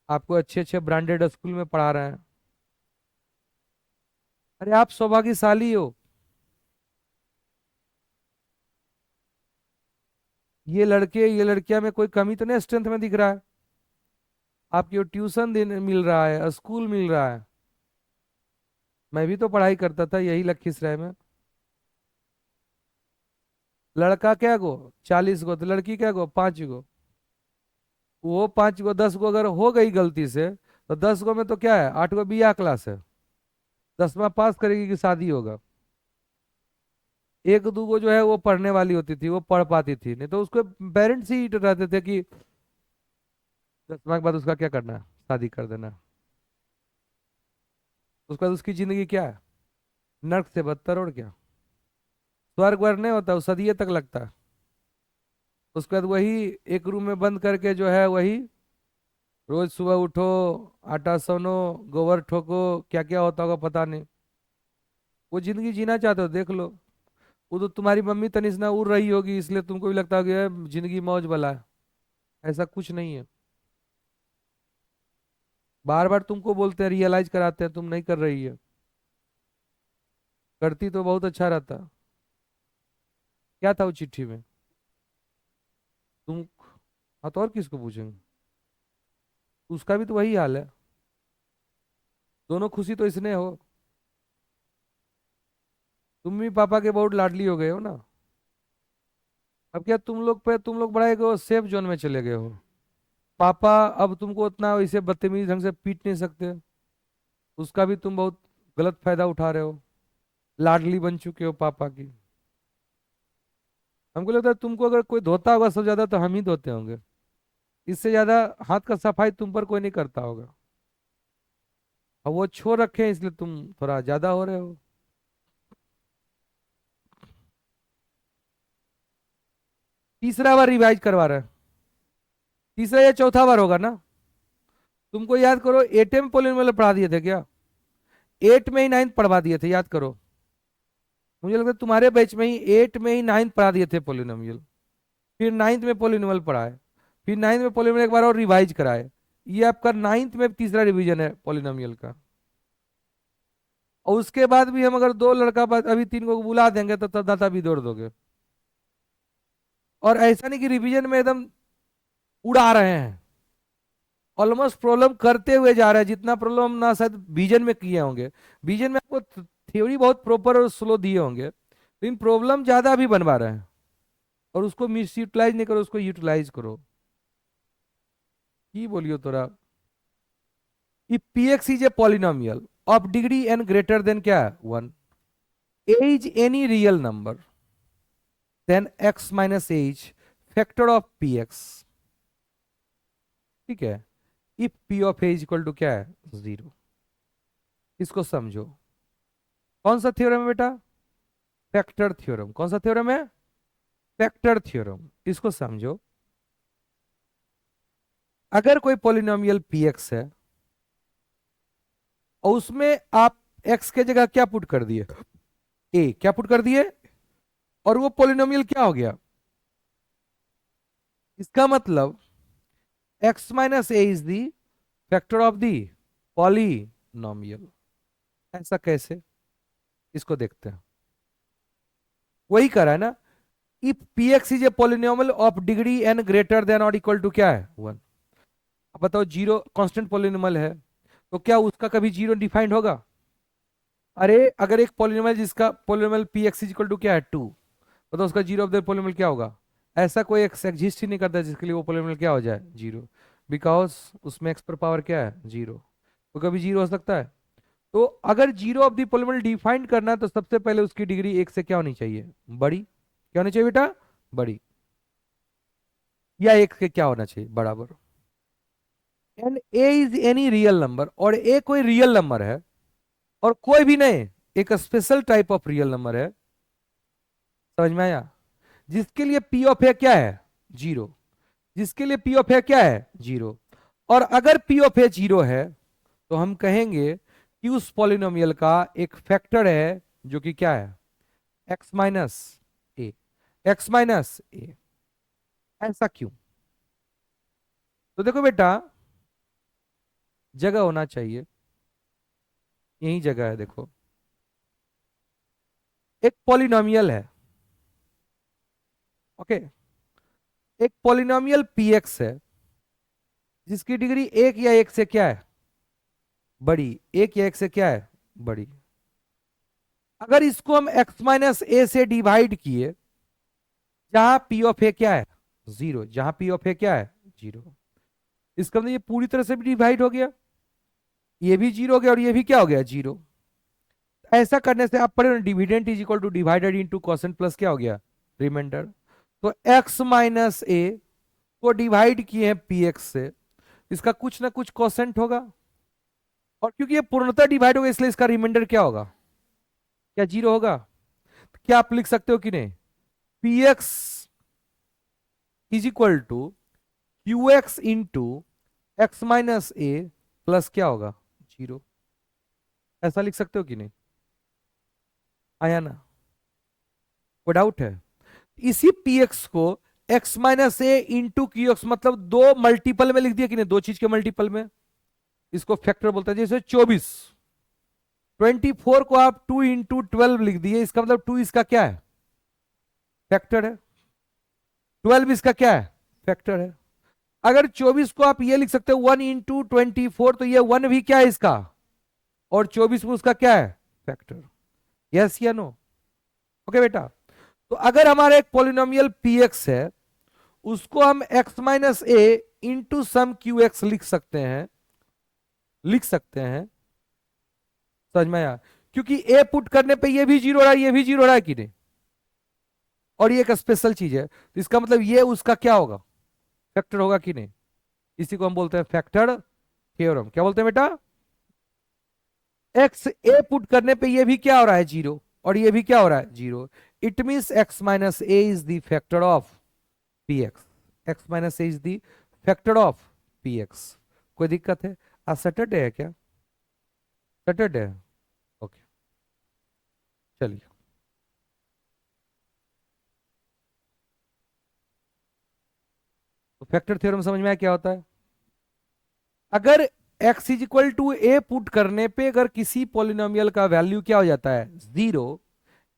आपको अच्छे अच्छे ब्रांडेड स्कूल में पढ़ा रहे हैं। अरे आप सौभाग्यशाली हो, ये लड़के ये लड़कियां में कोई कमी तो नहीं स्ट्रेंथ में दिख रहा है, आपको ट्यूशन देने मिल रहा है, स्कूल मिल रहा है। मैं भी तो पढ़ाई करता था यही लखीसराय में, लड़का क्या गो 40 गो, तो लड़की क्या गो 5 गो, वो 5 गो 10 गो अगर हो गई गलती से, तो 10 गो में तो क्या है, 8 गो बिया क्लास है, 10वां पास करेगी कि शादी होगा। एक दूगो जो है वो पढ़ने वाली होती थी, वो पढ़ पाती थी, नहीं तो उसके पेरेंट्स ही रहते थे कि 10वां के बाद उसका क्या करना है, शादी कर देना है। उसके बाद उसकी जिंदगी क्या है, नर्क से बदतर, और क्या, स्वर्ग वर्ग नहीं होता, वो सदिये तक लगता है। उसके बाद वही एक रूम में बंद करके जो है वही रोज सुबह उठो, आटा सनो, गोबर ठोको, क्या क्या होता होगा पता नहीं, वो जिंदगी जीना चाहते हो देख लो। वो तो तुम्हारी मम्मी तनिष्णा उड़ रही होगी, इसलिए तुमको भी लगता होगा यार जिंदगी मौज वाला है। ऐसा कुछ नहीं है। बार बार तुमको बोलते हैं, रियलाइज कराते हैं, तुम नहीं कर रही है। करती तो बहुत अच्छा रहता। क्या था वो चिट्ठी में? तुम। हाँ तो और किसको पूछेंगे? उसका भी तो वही हाल है। दोनों खुशी तो इसने हो। तुम भी पापा के बहुत लाडली हो गए हो ना। अब क्या तुम लोग बड़ा एक सेफ जोन में चले गए हो। पापा अब तुमको उतना वैसे बदतमीज ढंग से पीट नहीं सकते। उसका भी तुम बहुत गलत फायदा उठा रहे हो। लाडली बन चुके हो पापा की। हमको लगता है तुमको अगर कोई धोता होगा सबसे ज्यादा तो हम ही धोते होंगे। इससे ज्यादा हाथ का सफाई तुम पर कोई नहीं करता होगा। और वो छोड़ रखे हैं इसलिए तुम थोड़ा ज्यादा हो रहे हो। तीसरा बार रिवाइज करवा रहे हैं। तीसरा या चौथा बार होगा ना। तुमको याद करो, एट में पोलिनोमियल पढ़ा दिए थे क्या? एट में ही नाइन्थ पढ़वा दिए थे, याद करो। मुझे लगता है तुम्हारे बैच में ही एट में ही नाइन्थ पढ़ा दिए थे पोलिनोमियल। फिर नाइन्थ में पोलिनोमियल पढ़ाए। फिर नाइन्थ में पोलिनोमियल एक बार और रिवाइज कराए। ये आपका नाइन्थ में तीसरा रिवीजन है पोलिनोमियल का। और उसके बाद भी हम अगर दो लड़का अभी तीन को बुला देंगे तो तब भी दौड़ दोगे। और ऐसा नहीं कि रिवीजन में एकदम उड़ा रहे हैं। ऑलमोस्ट प्रॉब्लम करते हुए जा रहे हैं, जितना प्रॉब्लम ना शायद विजन में किए होंगे। विजन में आपको थ्योरी बहुत प्रॉपर और स्लो दिए होंगे, लेकिन प्रॉब्लम ज्यादा भी बनवा रहे हैं। और उसको मिस यूटिलाइज नहीं करो, उसको यूटिलाइज करो। की बोलियो तोरा। if px is a polynomial of degree n greater than क्या है 1, a is any real number, then x minus a is factor of px। ठीक है। if p of a is equal to क्या है 0। इसको समझो। कौन सा थ्योरम है बेटा? Factor theorem. कौन सा थ्योरम है? Factor theorem. इसको समझो। अगर कोई पॉलिनोमियल px है और उसमें आप x के जगह क्या पुट कर दिए? a क्या पुट कर दिए? और वो पॉलिनोमियल क्या हो गया? इसका मतलब x minus A is the factor of the polynomial. ऐसा कैसे? इसको देखते हैं। वही करा है ना। If P X is a polynomial of degree N greater than और इक्वल टू क्या है 1। अब बताओ, जीरो कांस्टेंट पॉलिनोमियल है तो क्या उसका कभी जीरो डिफाइंड होगा? अरे अगर एक पॉलिनोमियल जिसका polynomial P X is equal to क्या है 2, बताओ उसका जीरो ऑफ द पॉलिनोमियल क्या होगा? ऐसा कोई एक्स एग्जिस्ट ही नहीं करता जिसके लिए वो पॉलिनोमियल क्या हो जाए जीरो। बिकॉज उसमें एक्स पर पावर क्या है जीरो। तो कभी जीरो हो सकता है? तो अगर zero of the polynomial define करना है तो सबसे पहले उसकी डिग्री एक से क्या होनी चाहिए? बड़ी। क्या होनी चाहिए बेटा? बड़ी। या एक के क्या होना चाहिए? बराबर। And A is any real number, और ए कोई रियल नंबर है। और कोई भी नहीं, एक special type of real number है। समझ में आया? जिसके लिए पी ऑफ ए क्या है जीरो। जिसके लिए पी ऑफ ए क्या है जीरो। और अगर पी ऑफ ए जीरो है तो हम कहेंगे कि उस पॉलिनोमियल का एक फैक्टर है जो कि क्या है एक्स माइनस ए। एक्स माइनस ए। ऐसा क्यों? तो देखो बेटा, जगह होना चाहिए। यही जगह है, देखो। एक पॉलिनोमियल है। ओके। एक पॉलिनोमियल पी एक्स है जिसकी डिग्री एक या एक से क्या है बड़ी। एक या एक से क्या है बड़ी। अगर इसको हम x माइनस ए से डिवाइड किए, जहां पी ऑफ ए क्या है जीरो, जहां पी ऑफ ए क्या है जीरो, इसका मतलब ये पूरी तरह से भी डिवाइड हो गया। ये भी जीरो हो गया और ये भी क्या हो गया जीरो। ऐसा करने से आप पढ़े dividend is equal two divided into quotient plus क्या हो गया रिमाइंडर। तो x माइनस ए को डिवाइड किए हैं पी एक्स से, इसका कुछ ना कुछ कोसेंट होगा। और क्योंकि ये पूर्णतः डिवाइड होगा इसलिए इसका रिमाइंडर क्या होगा? क्या जीरो होगा? तो क्या आप लिख सकते हो कि नहीं? P X is equal to Q X into X minus A plus क्या होगा जीरो। ऐसा लिख सकते हो कि नहीं? आया ना? कोई डाउट है? इसी पी एक्स को एक्स माइनस ए इंटू क्यू एक्स, मतलब दो मल्टीपल में लिख दिया कि नहीं, दो चीज के मल्टीपल में, इसको फैक्टर बोलते हैं। जैसे 24, 24 को आप 2 इंटू 12 लिख दिए, इसका मतलब 2 इसका क्या है? फैक्टर है। 12 इसका क्या है? फैक्टर है। अगर 24 को आप ये लिख सकते हो 1 इंटू 24, तो ये 1 भी क्या है इसका, और 24 में उसका क्या है? फैक्टर। यस या नो? ओके बेटा। तो अगर हमारा एक पॉलिनोमियल पी एक्स है, उसको हम एक्स माइनस ए इंटू सम क्यू एक्स लिख सकते हैं, लिख सकते हैं। समझ में आया? क्योंकि ए पुट करने पे ये भी जीरो रहा है, ये भी जीरो रहा है कि नहीं, और ये एक स्पेशल चीज है, तो इसका मतलब ये उसका क्या होगा? फैक्टर होगा कि नहीं? इसी को हम बोलते हैं फैक्टर थ्योरम। क्या बोलते हैं बेटा? एक्स ए पुट करने पे ये भी क्या हो रहा है? जीरो, और ये भी क्या हो रहा है? Zero. It means x minus A is the factor of P x. X minus A is the factor of P x. कोई दिक्कत है? आज सैटरडे है क्या? सैटरडे है, ओके। चलिए, तो फैक्टर थ्योरम समझ में आया क्या होता है? अगर x is equal to A put करने पे अगर किसी पॉलिनोमियल का वैल्यू क्या हो जाता है? Zero,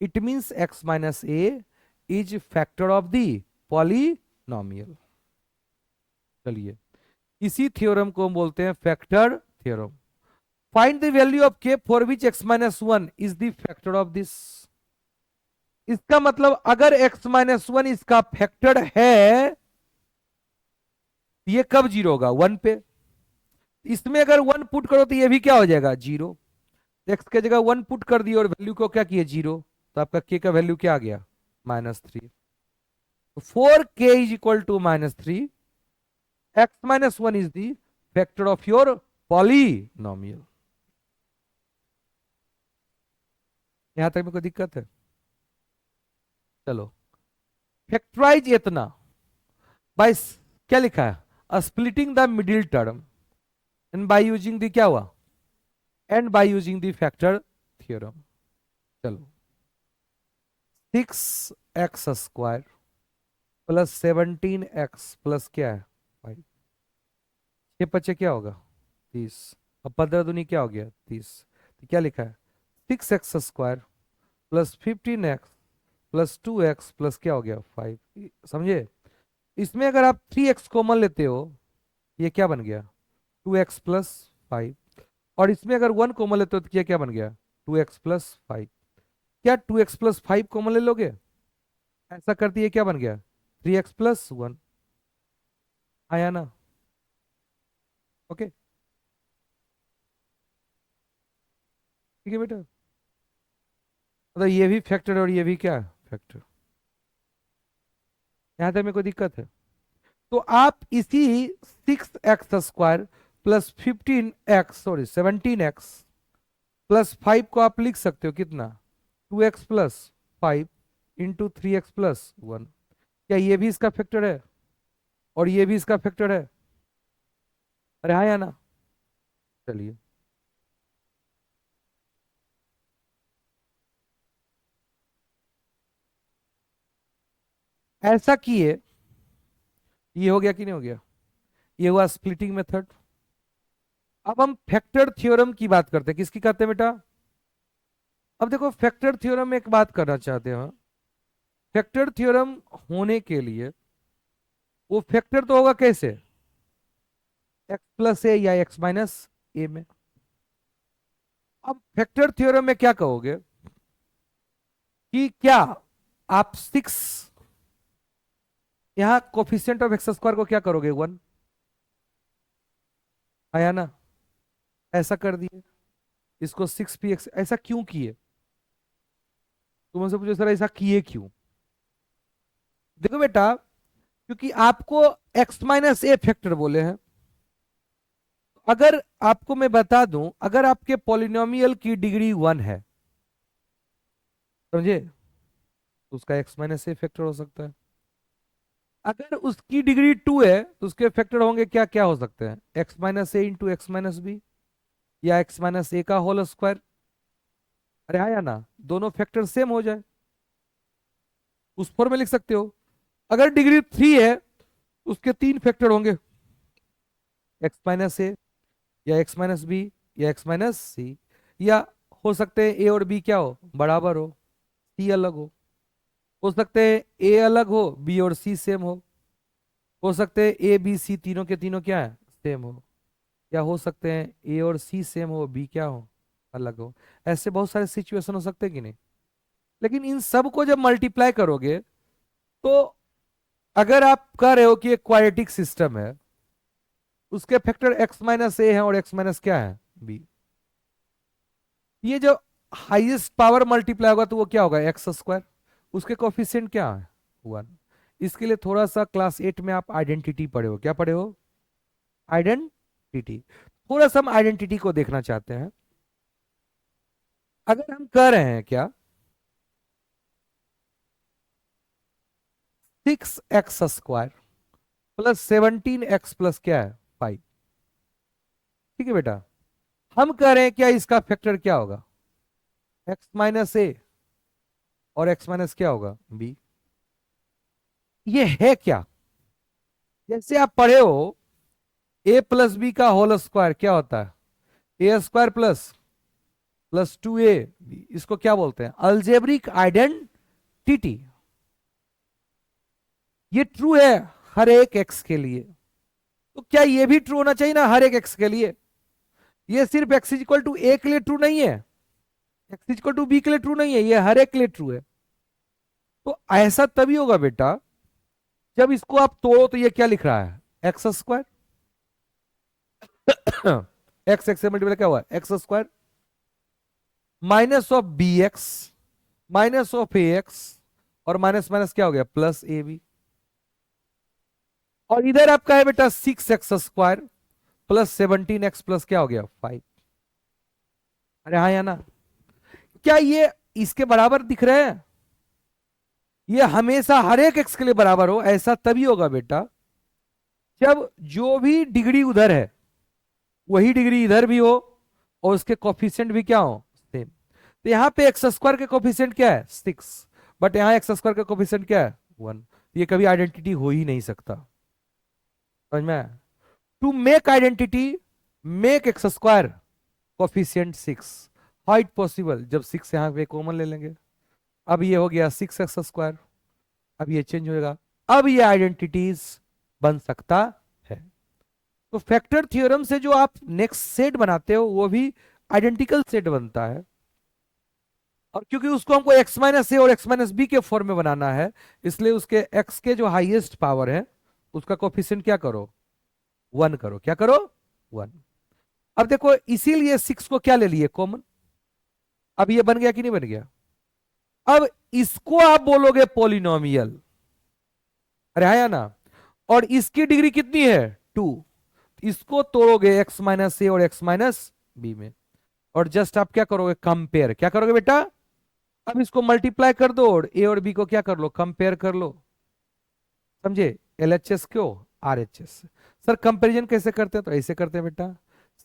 it means x minus A is factor of the polynomial. चलिए, इसी थ्योरम को हम बोलते हैं factor theorem. Find the value of k for which x minus one is the factor of this. इसका मतलब अगर x माइनस वन इसका फैक्टर है, ये कब जीरो होगा? वन पे। इसमें अगर वन पुट करो तो ये भी क्या हो जाएगा? जीरो। एक्स के जगह वन पुट कर दिए और वैल्यू को क्या किए? जीरो। तो आपका के का वैल्यू क्या आ गया? -3। 4k is equal to -3। X minus one is the factor of your polynomial. यहां तक में कोई दिक्कत है? चलो, फैक्टराइज इतना बाय, क्या लिखा है? Splitting the middle term and by using the क्या हुआ? And by using the factor theorem. चलो, 6x² प्लस 17x प्लस क्या है? 5। ये बच्चे क्या होगा? 30। अब 15 दूनी क्या हो गया? 30। तो क्या लिखा है? 6x² plus 15x plus 2x plus क्या हो गया? 5। समझे? इसमें अगर आप 3x कॉमन लेते हो, ये क्या बन गया? 2x plus 5। और इसमें अगर 1 कॉमन लेते हो तो क्या क्या बन गया? 2x plus 5। क्या 2x प्लस 5 कॉमन ले लोगे? ऐसा कर दिए, क्या बन गया? 3x plus 1। आया ना? ओके, ठीक है बेटा। मतलब ये भी फैक्टर और ये भी क्या है? फैक्टर। यहां तक में कोई दिक्कत है? तो आप इसी 6x² plus 15x, sorry 17x plus 5 को आप लिख सकते हो कितना? 2x plus 5 into 3x plus 1। क्या ये भी इसका फैक्टर है और ये भी इसका फैक्टर है? अरे हाँ या ना? चलिए, ऐसा किए, ये हो गया कि नहीं हो गया? ये हुआ स्प्लिटिंग मेथड। अब हम फैक्टर थ्योरम की बात करते हैं। किसकी करते हैं बेटा? अब देखो, फैक्टर थ्योरम में एक बात करना चाहते हैं। फैक्टर थ्योरम होने के लिए वो फैक्टर तो होगा कैसे? एक्स प्लस ए या एक्स माइनस ए में। अब फैक्टर थ्योरम में क्या कहोगे कि क्या आप 6, यहां कोफिशिएंट ऑफ x² को क्या करोगे? 1। आया ना? ऐसा कर दिए, इसको 6px। ऐसा क्यों किए? तुम मुझसे पूछो सर ऐसा किए क्यों? देखो बेटा, क्योंकि आपको x माइनस ए फैक्टर बोले हैं। अगर आपको मैं बता दूं, अगर आपके पॉलिनोमियल की डिग्री 1 है, समझे, तो उसका x माइनस ए फैक्टर हो सकता है। अगर उसकी डिग्री 2 है तो उसके फैक्टर होंगे क्या क्या हो सकते हैं? x माइनस ए इंटू एक्स माइनस बी, या x माइनस ए का होल स्क्वायर। अरे हाँ या ना? दोनों फैक्टर सेम हो जाए। उस फॉर्म में लिख सकते हो। अगर डिग्री 3 है उसके 3 फैक्टर होंगे, एक्स माइनस ए, या एक्स माइनस बी, या एक्स माइनस सी, या हो सकते हैं ए और बी क्या हो, बराबर सी अलग हो सकते हैं ए अलग हो बी और सी सेम हो सकते हैं ए बी सी तीनों के तीनों क्या है, सेम या हो सकते हैं ए और सी सेम हो बी क्या हो, अलग हो। ऐसे बहुत सारे सिचुएशन हो सकते हैं कि नहीं। लेकिन इन सब को जब मल्टीप्लाई करोगे तो अगर आप कह रहे हो कि एक क्वाड्रेटिक सिस्टम है, उसके फैक्टर एक्स माइनस ए है और एक्स माइनस क्या है, बी, ये जो हाईएस्ट पावर मल्टीप्लाई होगा तो वो क्या होगा, एक्स स्क्वायर। उसके कोफिशिएंट क्या है, 1। इसके लिए थोड़ा सा क्लास 8 में आप आइडेंटिटी पढ़े हो, क्या पढ़े हो, आइडेंटिटी। थोड़ा सा हम आइडेंटिटी को देखना चाहते हैं। अगर हम कह रहे हैं क्या, 6x² प्लस 17x प्लस क्या है, 5। ठीक है बेटा, हम कह रहे हैं क्या इसका फैक्टर क्या होगा, एक्स माइनस ए, और एक्स माइनस क्या होगा, बी। ये है क्या, जैसे आप पढ़े हो ए प्लस बी का होल स्क्वायर क्या होता है, ए स्क्वायर प्लस प्लस 2a, इसको क्या बोलते हैं, अलजेब्रिक आइडेंटिटी। ये ट्रू है हर एक एक्स के लिए, तो क्या ये भी ट्रू होना चाहिए ना हर एक एक्स के लिए। ये सिर्फ एक्स इक्वल टू ए के लिए ट्रू नहीं है, एक्स इक्वल टू बी के लिए ट्रू नहीं है, ये हर एक के लिए ट्रू है। तो ऐसा तभी होगा बेटा जब इसको आप तोड़ो तो ये क्या लिख रहा है, एक्स स्क्वायर। एक्स एक्स से मल्टीप्लाई क्या हुआ, X square minus of B X minus of A X, और माइनस माइनस क्या हो गया, प्लस ए बी। और इधर आपका है बेटा 6x² प्लस 17x प्लस क्या हो गया, 5। अरे हाँ या ना, क्या ये इसके बराबर दिख रहे हैं, ये हमेशा हर एक एक्स के लिए बराबर हो, ऐसा तभी होगा बेटा जब जो भी डिग्री उधर है वही डिग्री इधर भी हो और उसके कोफिशिएंट भी क्या हो, सेम। तो यहाँ पे एक्स स्क्वायर के कोफिशिएंट क्या है, 6, बट यहाँ एक्स स्क्वायर का कोफिशिएंट क्या है, 1। ये कभी आइडेंटिटी हो ही नहीं सकता, समझ में। To make identity make x square coefficient 6, how it possible, जब 6 यहाँ पे कॉमन ले लेंगे। अब ये हो गया 6x², अब ये चेंज होएगा, अब ये आइडेंटिटीज बन सकता है। तो फैक्टर थ्योरम से जो आप नेक्स्ट सेट बनाते हो वो भी आइडेंटिकल सेट बनता है। और क्योंकि उसको हमको x माइनस ए और x माइनस बी के फॉर्म में बनाना है, इसलिए उसके x के जो हाईएस्ट पावर है उसका कोफिशिएंट क्या करो, 1 करो, क्या करो, 1। अब देखो इसीलिए 6 को क्या ले लिए, कॉमन। अब ये बन गया कि नहीं बन गया। अब इसको आप बोलोगे पॉलिनोमियल, अरे हाँ या ना, और इसकी डिग्री कितनी है, 2। इसको तोड़ोगे एक्स माइनस ए और एक्स माइनस बी में, और जस्ट आप क्या करोगे, कंपेयर, क्या करोगे बेटा, अब इसको मल्टीप्लाई कर दो और ए और बी को क्या कर लो, कंपेयर कर लो, समझे। एलएचएस क्यों, आरएचएस। सर कंपेरिजन कैसे करते हैं, तो ऐसे करते हैं बेटा,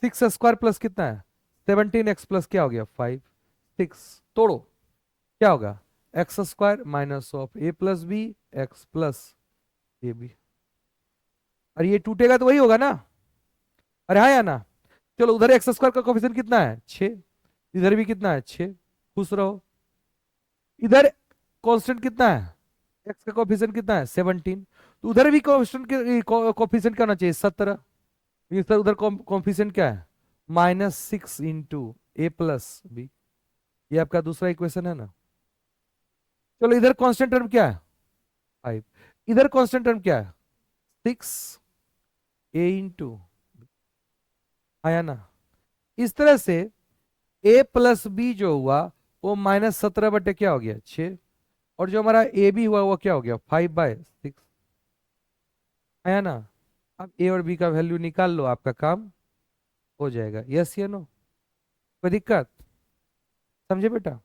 6² प्लस कितना है, 17x प्लस क्या हो गया, 5। 6 तोड़ो क्या होगा, x² minus of a plus b x plus a b. और ये टूटेगा तो वही होगा ना, अरे हाँ या ना। चलो उधर x² का कोफिशिएंट कितना है, 6, इधर भी कितना है, 6, खुश रहो। इधर कांस्टेंट कितना है, x का कोफिशिएंट कितना है, 17, तो उधर भी कांस्टेंट कोफिशिएंट क्या होना चाहिए, 17। ये सर उधर कोफिशिएंट क्या है, -6 इंटू ए प्लस बी, ये आपका दूसरा इक्वेशन है ना। चलो इधर कांस्टेंट टर्म क्या है, 5, इधर कांस्टेंट टर्म क्या है, 6 ए इंटू, आया ना। इस तरह से a प्लस बी जो हुआ वो -17 बटे क्या हो गया, 6, और जो हमारा ए बी हुआ वो क्या हो गया, 5/6, आया ना। अब ए और बी का वैल्यू निकाल लो, आपका काम हो जाएगा, यस या नो, कोई दिक्कत, समझे बेटा।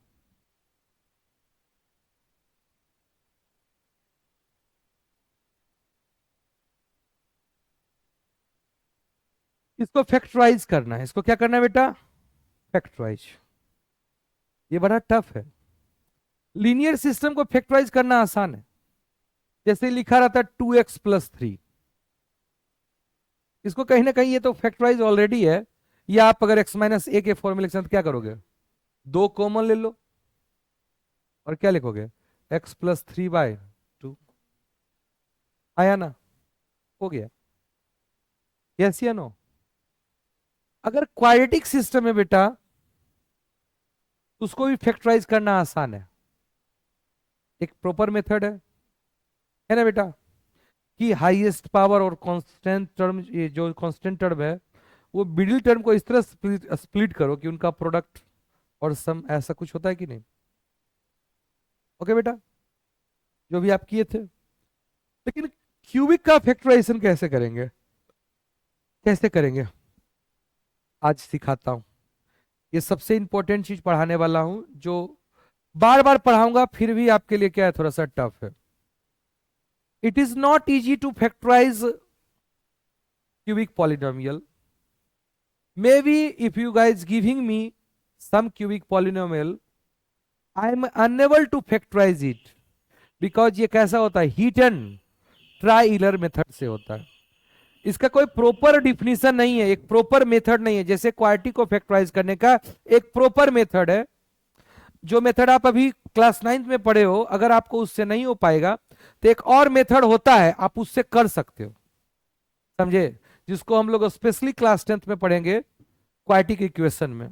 इसको फैक्टराइज करना है, इसको क्या करना है बेटा, फैक्टराइज। ये बड़ा टफ है, लीनियर सिस्टम को फैक्टराइज करना आसान है। जैसे लिखा रहता है 2x+3, इसको कहीं ना कहीं ये तो फैक्टराइज ऑलरेडी है। या आप अगर x-a के फॉर्म में लिख सकते तो क्या करोगे, 2 कॉमन ले लो और क्या लिखोगे, x+3/2। आया ना, हो गया। यस या नो। अगर क्वाड्रेटिक सिस्टम है बेटा तो उसको भी फैक्टराइज करना आसान है, एक प्रॉपर मेथड है ना बेटा, कि हाईएस्ट पावर और कांस्टेंट टर्म, ये जो कांस्टेंट टर्म है वो मिडिल टर्म को इस तरह स्प्लिट करो कि उनका प्रोडक्ट और सम ऐसा कुछ होता है कि नहीं। ओके बेटा, जो भी आप किए थे। लेकिन क्यूबिक का फैक्टराइजेशन कैसे करेंगे, कैसे करेंगे आज सिखाता हूं। ये सबसे इंपॉर्टेंट चीज पढ़ाने वाला हूं, जो बार बार पढ़ाऊंगा फिर भी आपके लिए क्या है, थोड़ा सा टफ है। It is not easy to factorise cubic polynomial. Maybe if you guys giving me some cubic polynomial, I am unable to factorize it because ये कैसा होता है, हीट एंड ट्राई ईलर मेथड से होता है। इसका कोई प्रॉपर डिफिनीशन नहीं है, एक प्रॉपर मेथड नहीं है। जैसे क्वाड्रेटिक को फैक्टराइज करने का एक प्रॉपर मेथड है, जो मेथड आप अभी क्लास 9th में पढ़े हो, अगर आपको उससे नहीं हो पाएगा तो एक और मेथड होता है, आप उससे कर सकते हो, समझे, जिसको हम लोग स्पेशली क्लास 10th में पढ़ेंगे क्वाड्रेटिक इक्वेशन में।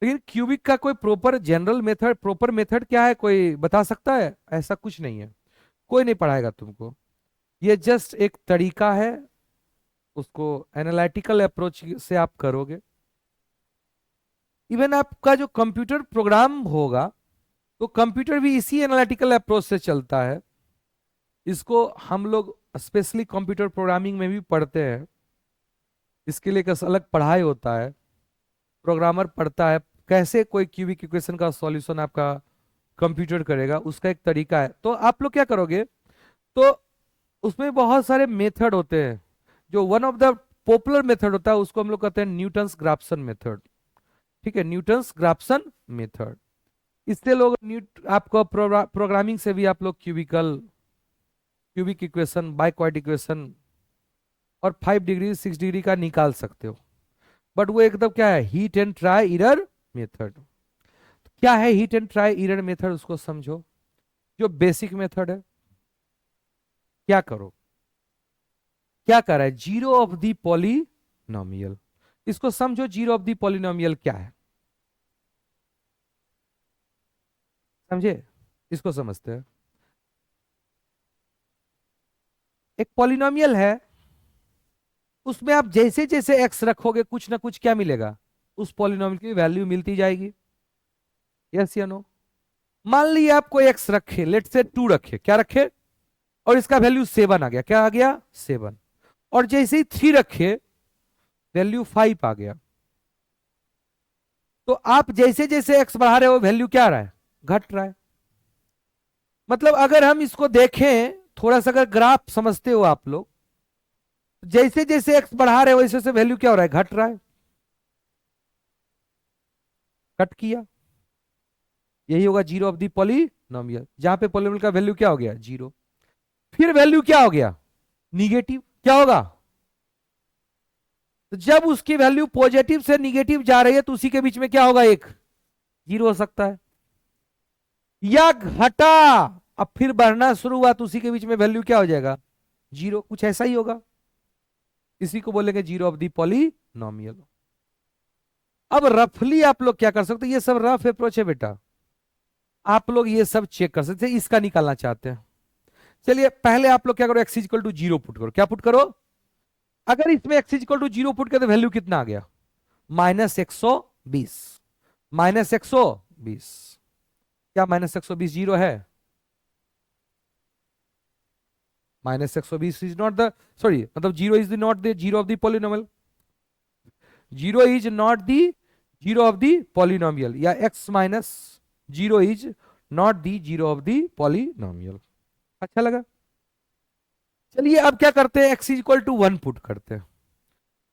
लेकिन क्यूबिक का कोई proper general method, proper method क्या है, कोई बता सकता है? ऐसा कुछ नहीं है, कोई नहीं पढ़ाएगा तुमको। ये जस्ट एक तरीका है, उसको एनालिटिकल अप्रोच से आप करोगे। इवन आपका जो कंप्यूटर प्रोग्राम होगा तो कंप्यूटर भी इसी एनालिटिकल अप्रोच से चलता है। इसको हम लोग स्पेशली कंप्यूटर प्रोग्रामिंग में भी पढ़ते हैं, इसके लिए एक अलग पढ़ाई होता है। प्रोग्रामर पढ़ता है कैसे कोई क्यूबिक इक्वेशन का सॉल्यूशन आपका कंप्यूटर करेगा, उसका एक तरीका है। तो आप लोग क्या करोगे, तो उसमें बहुत सारे मेथड होते हैं। जो one of the popular method होता है उसको हम लोग कहते हैं न्यूटन्स ग्राफ्सन मेथड। ठीक है, न्यूटन्स ग्राफ्सन मेथड। इससे लोग आपको प्रोग्रामिंग से भी आप लोग क्यूबिक इक्वेशन, बाइक्वाड इक्वेशन और 5 डिग्री 6 डिग्री का निकाल सकते हो। बट वो एकदम क्या है, heat and try error method. क्या है heat and try error method, उसको समझो। जो बेसिक मेथड है, क्या करो, क्या कर रहा है, जीरो ऑफ द पॉलिनोमियल। इसको समझो, जीरो ऑफ द पॉलिनोमियल क्या है, समझे, इसको समझते हैं। एक पॉलिनोमियल है, उसमें आप जैसे जैसे एक्स रखोगे कुछ ना कुछ क्या मिलेगा, उस पॉलिनोमियल की वैल्यू मिलती जाएगी। यस या नो। मान लीजिए आप कोई एक्स रखे, लेट से 2 रखे, क्या रखे, और इसका वैल्यू 7 आ गया, क्या आ गया, 7। और जैसे ही 3 रखे वैल्यू 5 आ गया। तो आप जैसे जैसे एक्स बढ़ा रहे हो वैल्यू क्या आ रहा है, घट रहा है। मतलब अगर हम इसको देखें थोड़ा सा, अगर ग्राफ समझते हो आप लोग, जैसे जैसे एक्स बढ़ा रहे हो वैसे वैसे वैल्यू क्या हो रहा है, घट रहा है, कट किया। यही होगा जीरो ऑफ दी पॉलिनोमियल, जहां पे पॉलिनोमियल का वैल्यू क्या हो गया, जीरो। फिर वैल्यू क्या हो गया, निगेटिव। क्या होगा, तो जब उसकी वैल्यू पॉजिटिव से निगेटिव जा रही है तो उसी के बीच में क्या होगा, एक जीरो हो सकता है, या घटा अब फिर बढ़ना शुरू हुआ तो उसी के बीच में वैल्यू क्या हो जाएगा, जीरो। कुछ ऐसा ही होगा, इसी को बोलेंगे जीरो ऑफ दी पॉलिनोमियल। अब रफली आप लोग क्या कर सकते हो, ये सब रफ अप्रोच है बेटा, आप लोग ये सब चेक कर सकते हैं। इसका निकालना चाहते हैं, चलिए पहले आप लोग क्या करो, एक्स इक्वल टू 0 पुट करो। क्या पुट करो, अगर इसमें एक्स इक्वल टू 0 पुट करो तो वैल्यू कितना आ गया, -120। -120, क्या -120 जीरो है, -120 इज नॉट द, सॉरी, मतलब zero is not the zero of the polynomial, zero is not the zero of the polynomial, या x minus zero is not the zero of the polynomial. अच्छा लगा। चलिए अब क्या करते हैं, x is equal to 1 put करते हैं।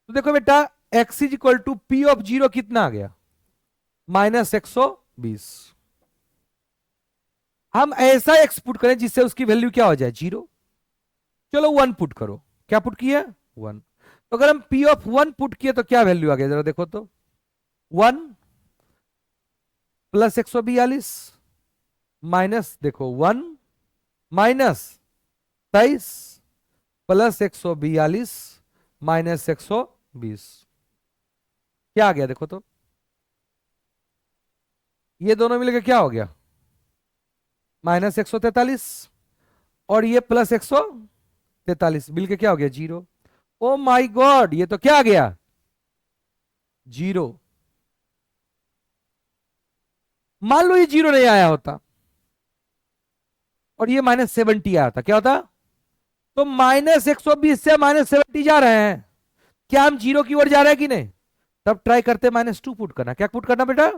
तो देखो बेटा, x is equal to p of zero कितना आ गया, -120। हम ऐसा एक्स पुट करें जिससे उसकी वैल्यू क्या हो जाए, जीरो। चलो वन पुट करो। क्या पुट किया, वन। तो अगर हम पी ऑफ वन पुट किए तो क्या वैल्यू आ गया, जरा देखो तो। वन प्लस 142 माइनस, देखो वन माइनस 23 प्लस 142 माइनस 120, क्या आ गया देखो तो। ये दोनों मिलकर क्या हो गया, माइनस 143, और ये प्लस 143 मिलकर क्या हो गया, जीरो। ओ माई गॉड, ये तो क्या आ गया, जीरो। मान लो ये जीरो नहीं आया होता और ये -70 आया था, क्या होता। तो -120 से -70 जा रहे हैं, क्या हम जीरो की ओर जा रहे हैं कि नहीं। तब ट्राई करते -2 पुट करना, क्या पुट करना बेटा।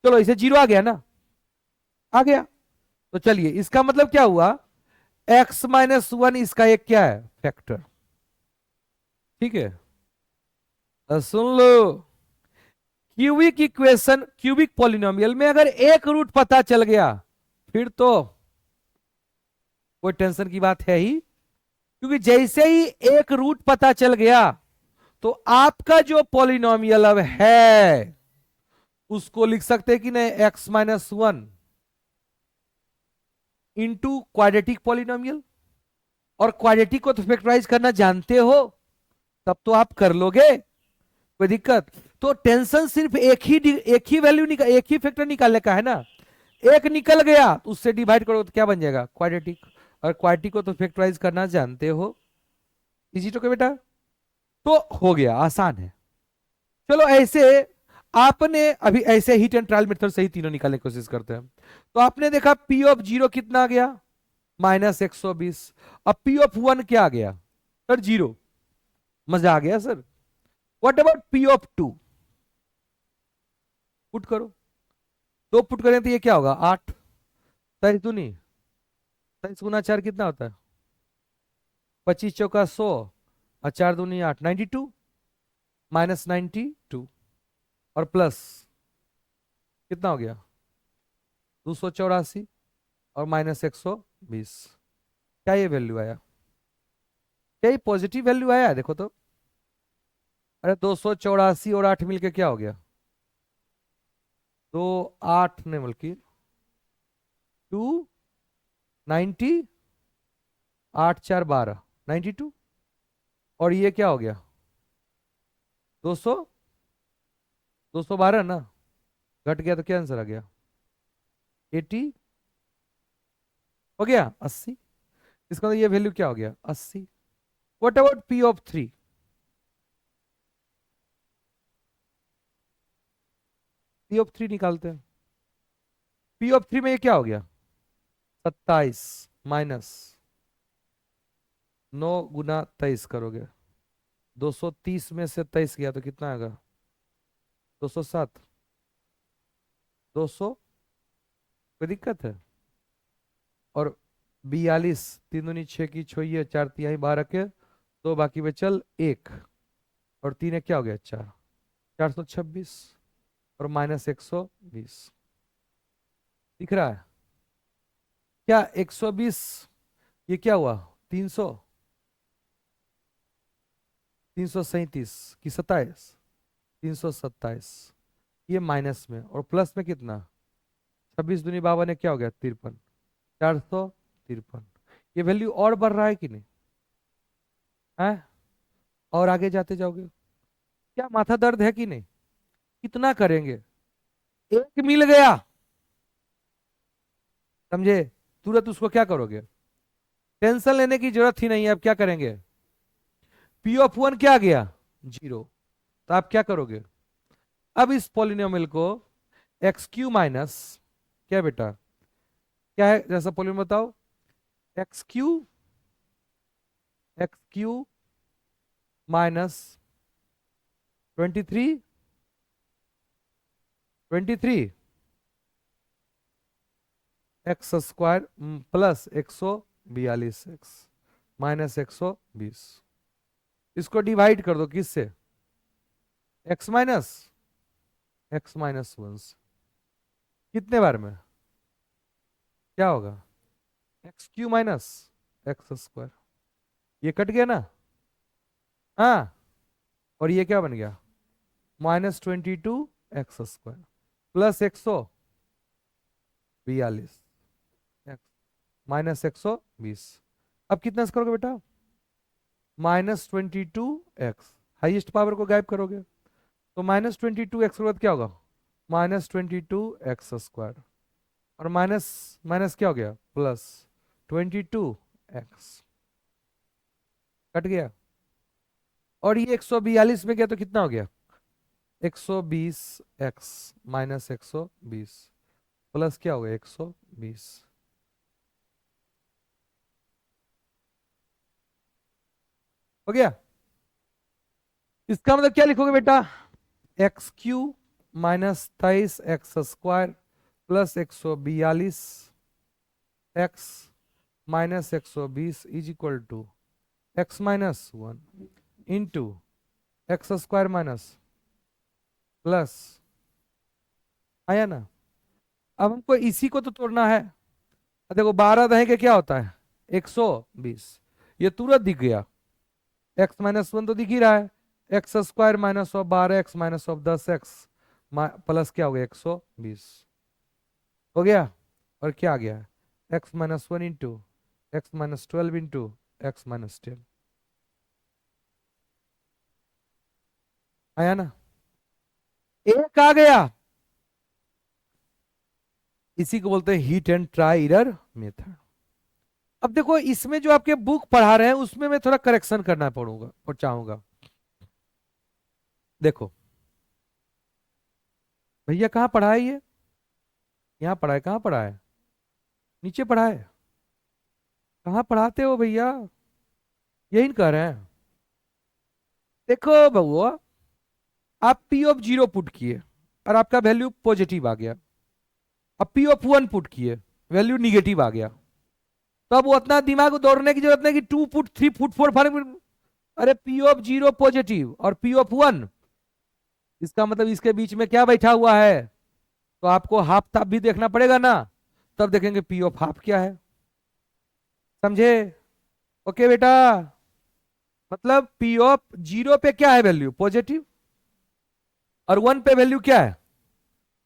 चलो इसे जीरो आ गया ना, आ गया। तो चलिए इसका मतलब क्या हुआ, x-1 इसका एक क्या है, फैक्टर। ठीक है, सुन लो। क्यूबिक इक्वेशन, क्यूबिक पॉलिनोमियल में अगर एक रूट पता चल गया फिर तो कोई टेंशन की बात है ही, क्योंकि जैसे ही एक रूट पता चल गया तो आपका जो पॉलिनोमियल अब है उसको लिख सकते हैं कि नहीं, x-1 इंटू क्वाड्रेटिक पॉलिनोमियल। और क्वाड्रेटिक को तो फैक्टराइज करना जानते हो, तब तो आप कर लोगे, कोई दिक्कत। तो टेंशन सिर्फ एक ही वैल्यू निकाल, एक ही फैक्टर निकालने का है ना। एक निकल गया तो उससे डिवाइड करो तो क्या बन जाएगा, क्वाड्रेटिक। और क्वाड्रेटिक को तो फैक्टराइज करना जानते हो, इजी तो क्या बेटा। तो हो गया, आसान है। चलो ऐसे आपने अभी ऐसे हिट एंड ट्रायल मेथड से ही तीनों निकालने की कोशिश करते हैं। तो आपने देखा पी ऑफ जीरो कितना आ गया, -120। अब पी ऑफ वन क्या आ गया सर, जीरो। मजा आ गया sir. What about p of two, put करो। दो पुट करें तो ये क्या होगा, 8। 23 दूनी, 23 × 4 कितना होता है, 25 × 4 = 100, और 4 दूनी 8, 92, -92, और प्लस कितना हो गया, 284, और -120। क्या ये वैल्यू आया, क्या ये पॉजिटिव वैल्यू आया, देखो तो। अरे 284 और 8 मिलके क्या हो गया, दो, 8 ने बल्कि 290, 8×4 = 12, 92। और ये क्या हो गया, 200, 212 ना, घट गया तो क्या आंसर आ गया, 80। हो गया 80। इसका मतलब ये वैल्यू क्या हो गया, 80। What about p of three, P of three निकालते हैं। पी ऑफ थ्री में ये क्या हो गया, 27 माइनस 9 × 23 करोगे, 230 में से 23 गया तो कितना आएगा, 207, 200, कोई दिक्कत है। और 42, 3 दूनी 6 की छोइए, 4 तिहाई 12 के, दो बाकी बचल 1, और 3 क्या हो गया, 4, 426, और -120। दिख रहा है क्या, 120, ये क्या हुआ, 300, 337 की 27, 327, ये माइनस में, और प्लस में कितना, 26 दूनी 52 क्या हो गया, 53, 453। ये वैल्यू और बढ़ रहा है कि नहीं है, और आगे जाते जाओगे, क्या माथा दर्द है कि नहीं, कितना करेंगे। एक मिल गया, समझे, तुरंत उसको क्या करोगे, टेंशन लेने की जरूरत ही नहीं है। अब क्या करेंगे, पी ऑफ वन क्या आ गया, जीरो। तो आप क्या करोगे, अब इस पॉलिनोमियल को एक्स क्यू माइनस, क्या बेटा, क्या है जैसा पॉलिनोमियल बताओ, x Q -23, 23 x² plus 142x -120। इसको डिवाइड कर दो किससे, x-1 से। कितने बार में, क्या होगा, x Q minus x square, ये कट गया ना, हाँ, और ये क्या बन गया, -22 x² प्लस 142 एक्स -120। अब कितना करोगे बेटा, -22 x, हाईएस्ट पावर को गायब करोगे तो -22 x के बाद क्या होगा, -22 x², और माइनस माइनस क्या हो गया, +22 x, कट गया। और ये 142 में गया तो कितना हो गया, 120 x -120 प्लस क्या हो गया, 120, हो गया। इसका मतलब क्या लिखोगे बेटा, XQ -23 x² plus 142 x -120 is equal to x-1 into x² minus plus, आया ना। अब हमको इसी को तो तोड़ना है। अब देखो 12 दहे के क्या होता है, 120, ये तुरंत दिख गया, x-1 तो दिख ही रहा है, x² -12 x -10 x प्लस क्या हो गया, 120, हो गया। और क्या आ गया, x-1 into x-12 into x-10, आया ना, एक आ गया। इसी को बोलते हैं heat and try error method. अब देखो इसमें जो आपके बुक पढ़ा रहे हैं उसमें मैं थोड़ा करेक्शन करना पड़ूंगा और चाहूंगा। देखो भैया कहाँ पढ़ा है ये, यहाँ पढ़ा है, कहाँ पढ़ा है, नीचे पढ़ा है, कहाँ पढ़ाते हो भैया, यही कह रहे हैं। देखो बउआ, आप पी ऑफ 0 पुट किए और आपका वैल्यू पॉजिटिव आ गया, अब पी ऑफ 1 पुट किए, वैल्यू निगेटिव आ गया, तो अब उतना दिमाग दौड़ने की जरूरत नहीं कि 2 पुट 3 पुट 4 5। अरे पी ऑफ 0 पॉजिटिव और पी ऑफ 1, इसका मतलब इसके बीच में क्या बैठा हुआ है, तो आपको हाफ ताप भी देखना पड़ेगा ना, तब देखेंगे पी ऑफ हाफ क्या है, समझे। ओके बेटा, मतलब पी ऑफ 0 पे क्या है वैल्यू पॉजिटिव, और 1 पे वैल्यू क्या है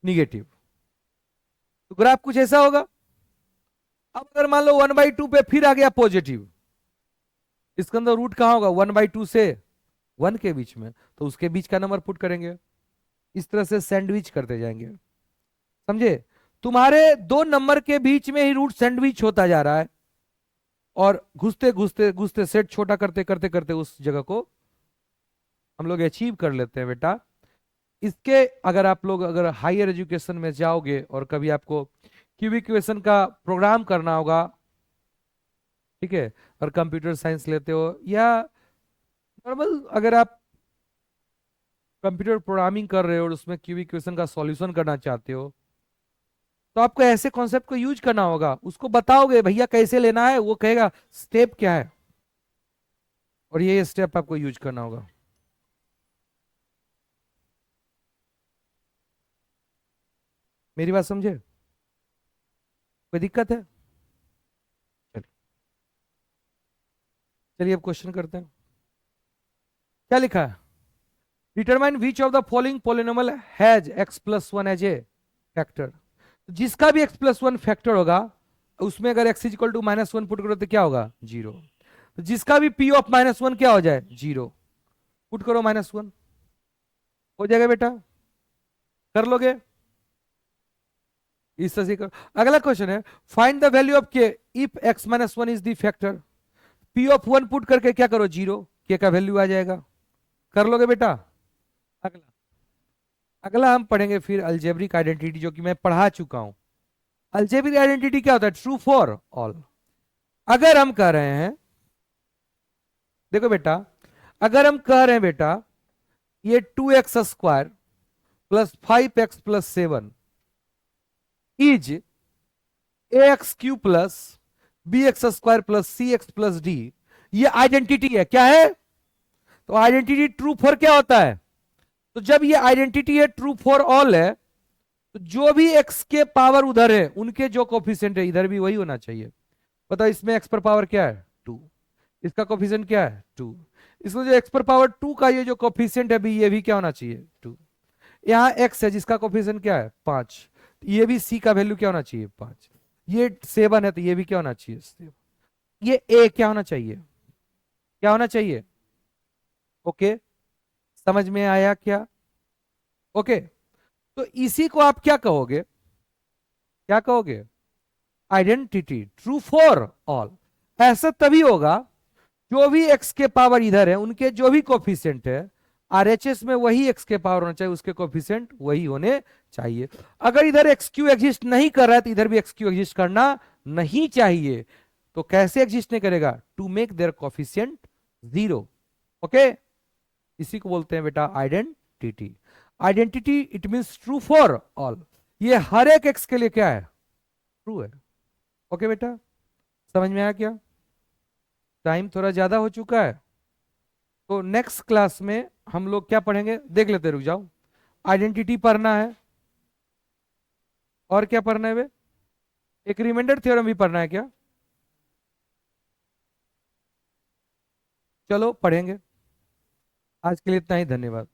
निगेटिव, तो ग्राफ कुछ ऐसा होगा। अब अगर मान लो 1/2 पे फिर आ गया पॉजिटिव, इसके अंदर रूट कहां होगा, 1/2 से 1 के बीच में, तो उसके बीच का नंबर पुट करेंगे, इस तरह से सैंडविच करते जाएंगे, समझे। तुम्हारे दो नंबर के बीच में ही रूट सैंडविच होता जा रहा है, और घुसते घुसते घुसते सेट छोटा करते करते करते उस जगह को हम लोग अचीव कर लेते हैं बेटा। इसके अगर आप लोग अगर हायर एजुकेशन में जाओगे और कभी आपको क्यूबिक इक्वेशन का प्रोग्राम करना होगा, ठीक है, और कंप्यूटर साइंस लेते हो, या नॉर्मल अगर आप कंप्यूटर प्रोग्रामिंग कर रहे हो और उसमें क्यूबिक इक्वेशन का सॉल्यूशन करना चाहते हो, तो आपको ऐसे कॉन्सेप्ट को यूज करना होगा, उसको बताओगे भैया कैसे लेना है, वो कहेगा स्टेप क्या है, और ये स्टेप आपको यूज करना होगा। मेरी बात समझे, कोई दिक्कत है, चलिए चलिए अब क्वेश्चन करते हैं। क्या लिखा है, determine which of the following polynomial has x+1 as a factor. जिसका भी x+1 फैक्टर होगा उसमें अगर x इक्वल टू -1 पुट करो तो क्या होगा 0, तो जिसका भी p ऑफ -1 क्या हो जाए 0, पुट करो -1, हो जाएगा बेटा, कर लोगे, इस तरह से करो। अगला क्वेश्चन है, find the value of k if x-1 is the factor. p of 1 put करके क्या करो 0, k का वैल्यू आ जाएगा, कर लोगे बेटा। अगला अगला हम पढ़ेंगे फिर अलजेब्रिक आइडेंटिटी, जो कि मैं पढ़ा चुका हूं। अलजेब्रिक आइडेंटिटी क्या होता है, ट्रू फॉर ऑल। अगर हम कह रहे हैं, देखो बेटा, अगर हम कह रहे हैं बेटा ये 2x² plus 5x plus 7 is ax³ plus bx² plus cx plus d, ये आइडेंटिटी है, क्या है, तो आइडेंटिटी ट्रू फॉर क्या होता है, तो जब ये आइडेंटिटी है ट्रू फॉर ऑल है, तो जो भी एक्स के पावर उधर है उनके जो कोफिशिएंट है इधर भी वही होना चाहिए। बताओ इसमें एक्स पर पावर क्या है? 2। इसका कोफिशिएंट क्या है? 2। इसमें जो एक्स पर पावर 2 का ये जो कोफिशिएंट है भी, ये भी क्या होना चाहिए? 2। यहाँ एक्स है जिसका कोफिशिएंट क्या है? 5। ये भी सी का वैल्यू क्या होना चाहिए? 5। ये 7 है तो ये भी क्या होना चाहिए? 7। ये ए क्या होना चाहिए? क्या होना चाहिए? ओके, समझ में आया क्या? ओके, तो इसी को आप क्या कहोगे? क्या कहोगे? Identity true for all. ऐसा तभी होगा जो भी एक्स के पावर इधर है उनके जो भी कोफिशिएंट है आरएचएस में वही एक्स के पावर होना चाहिए, उसके कोफिशिएंट वही होने चाहिए। अगर इधर एक्स क्यू एग्जिस्ट नहीं कर रहा है तो इधर भी एक्स क्यू एग्जिस्ट करना नहीं चाहिए। तो कैसे एग्जिस्ट नहीं करेगा? To make their coefficient 0। Okay, इसी को बोलते हैं बेटा identity. Identity it means true for all. ये हर एक एक्स के लिए क्या है? ट्रू है। ओके बेटा, समझ में आया क्या? टाइम थोड़ा ज्यादा हो चुका है, तो नेक्स्ट क्लास में हम लोग क्या पढ़ेंगे देख लेते, रुक जाओ। आइडेंटिटी पढ़ना है, और क्या पढ़ना है बे? एक रिमाइंडर थ्योरम भी पढ़ना है क्या? चलो पढ़ेंगे। आज के लिए इतना ही, धन्यवाद।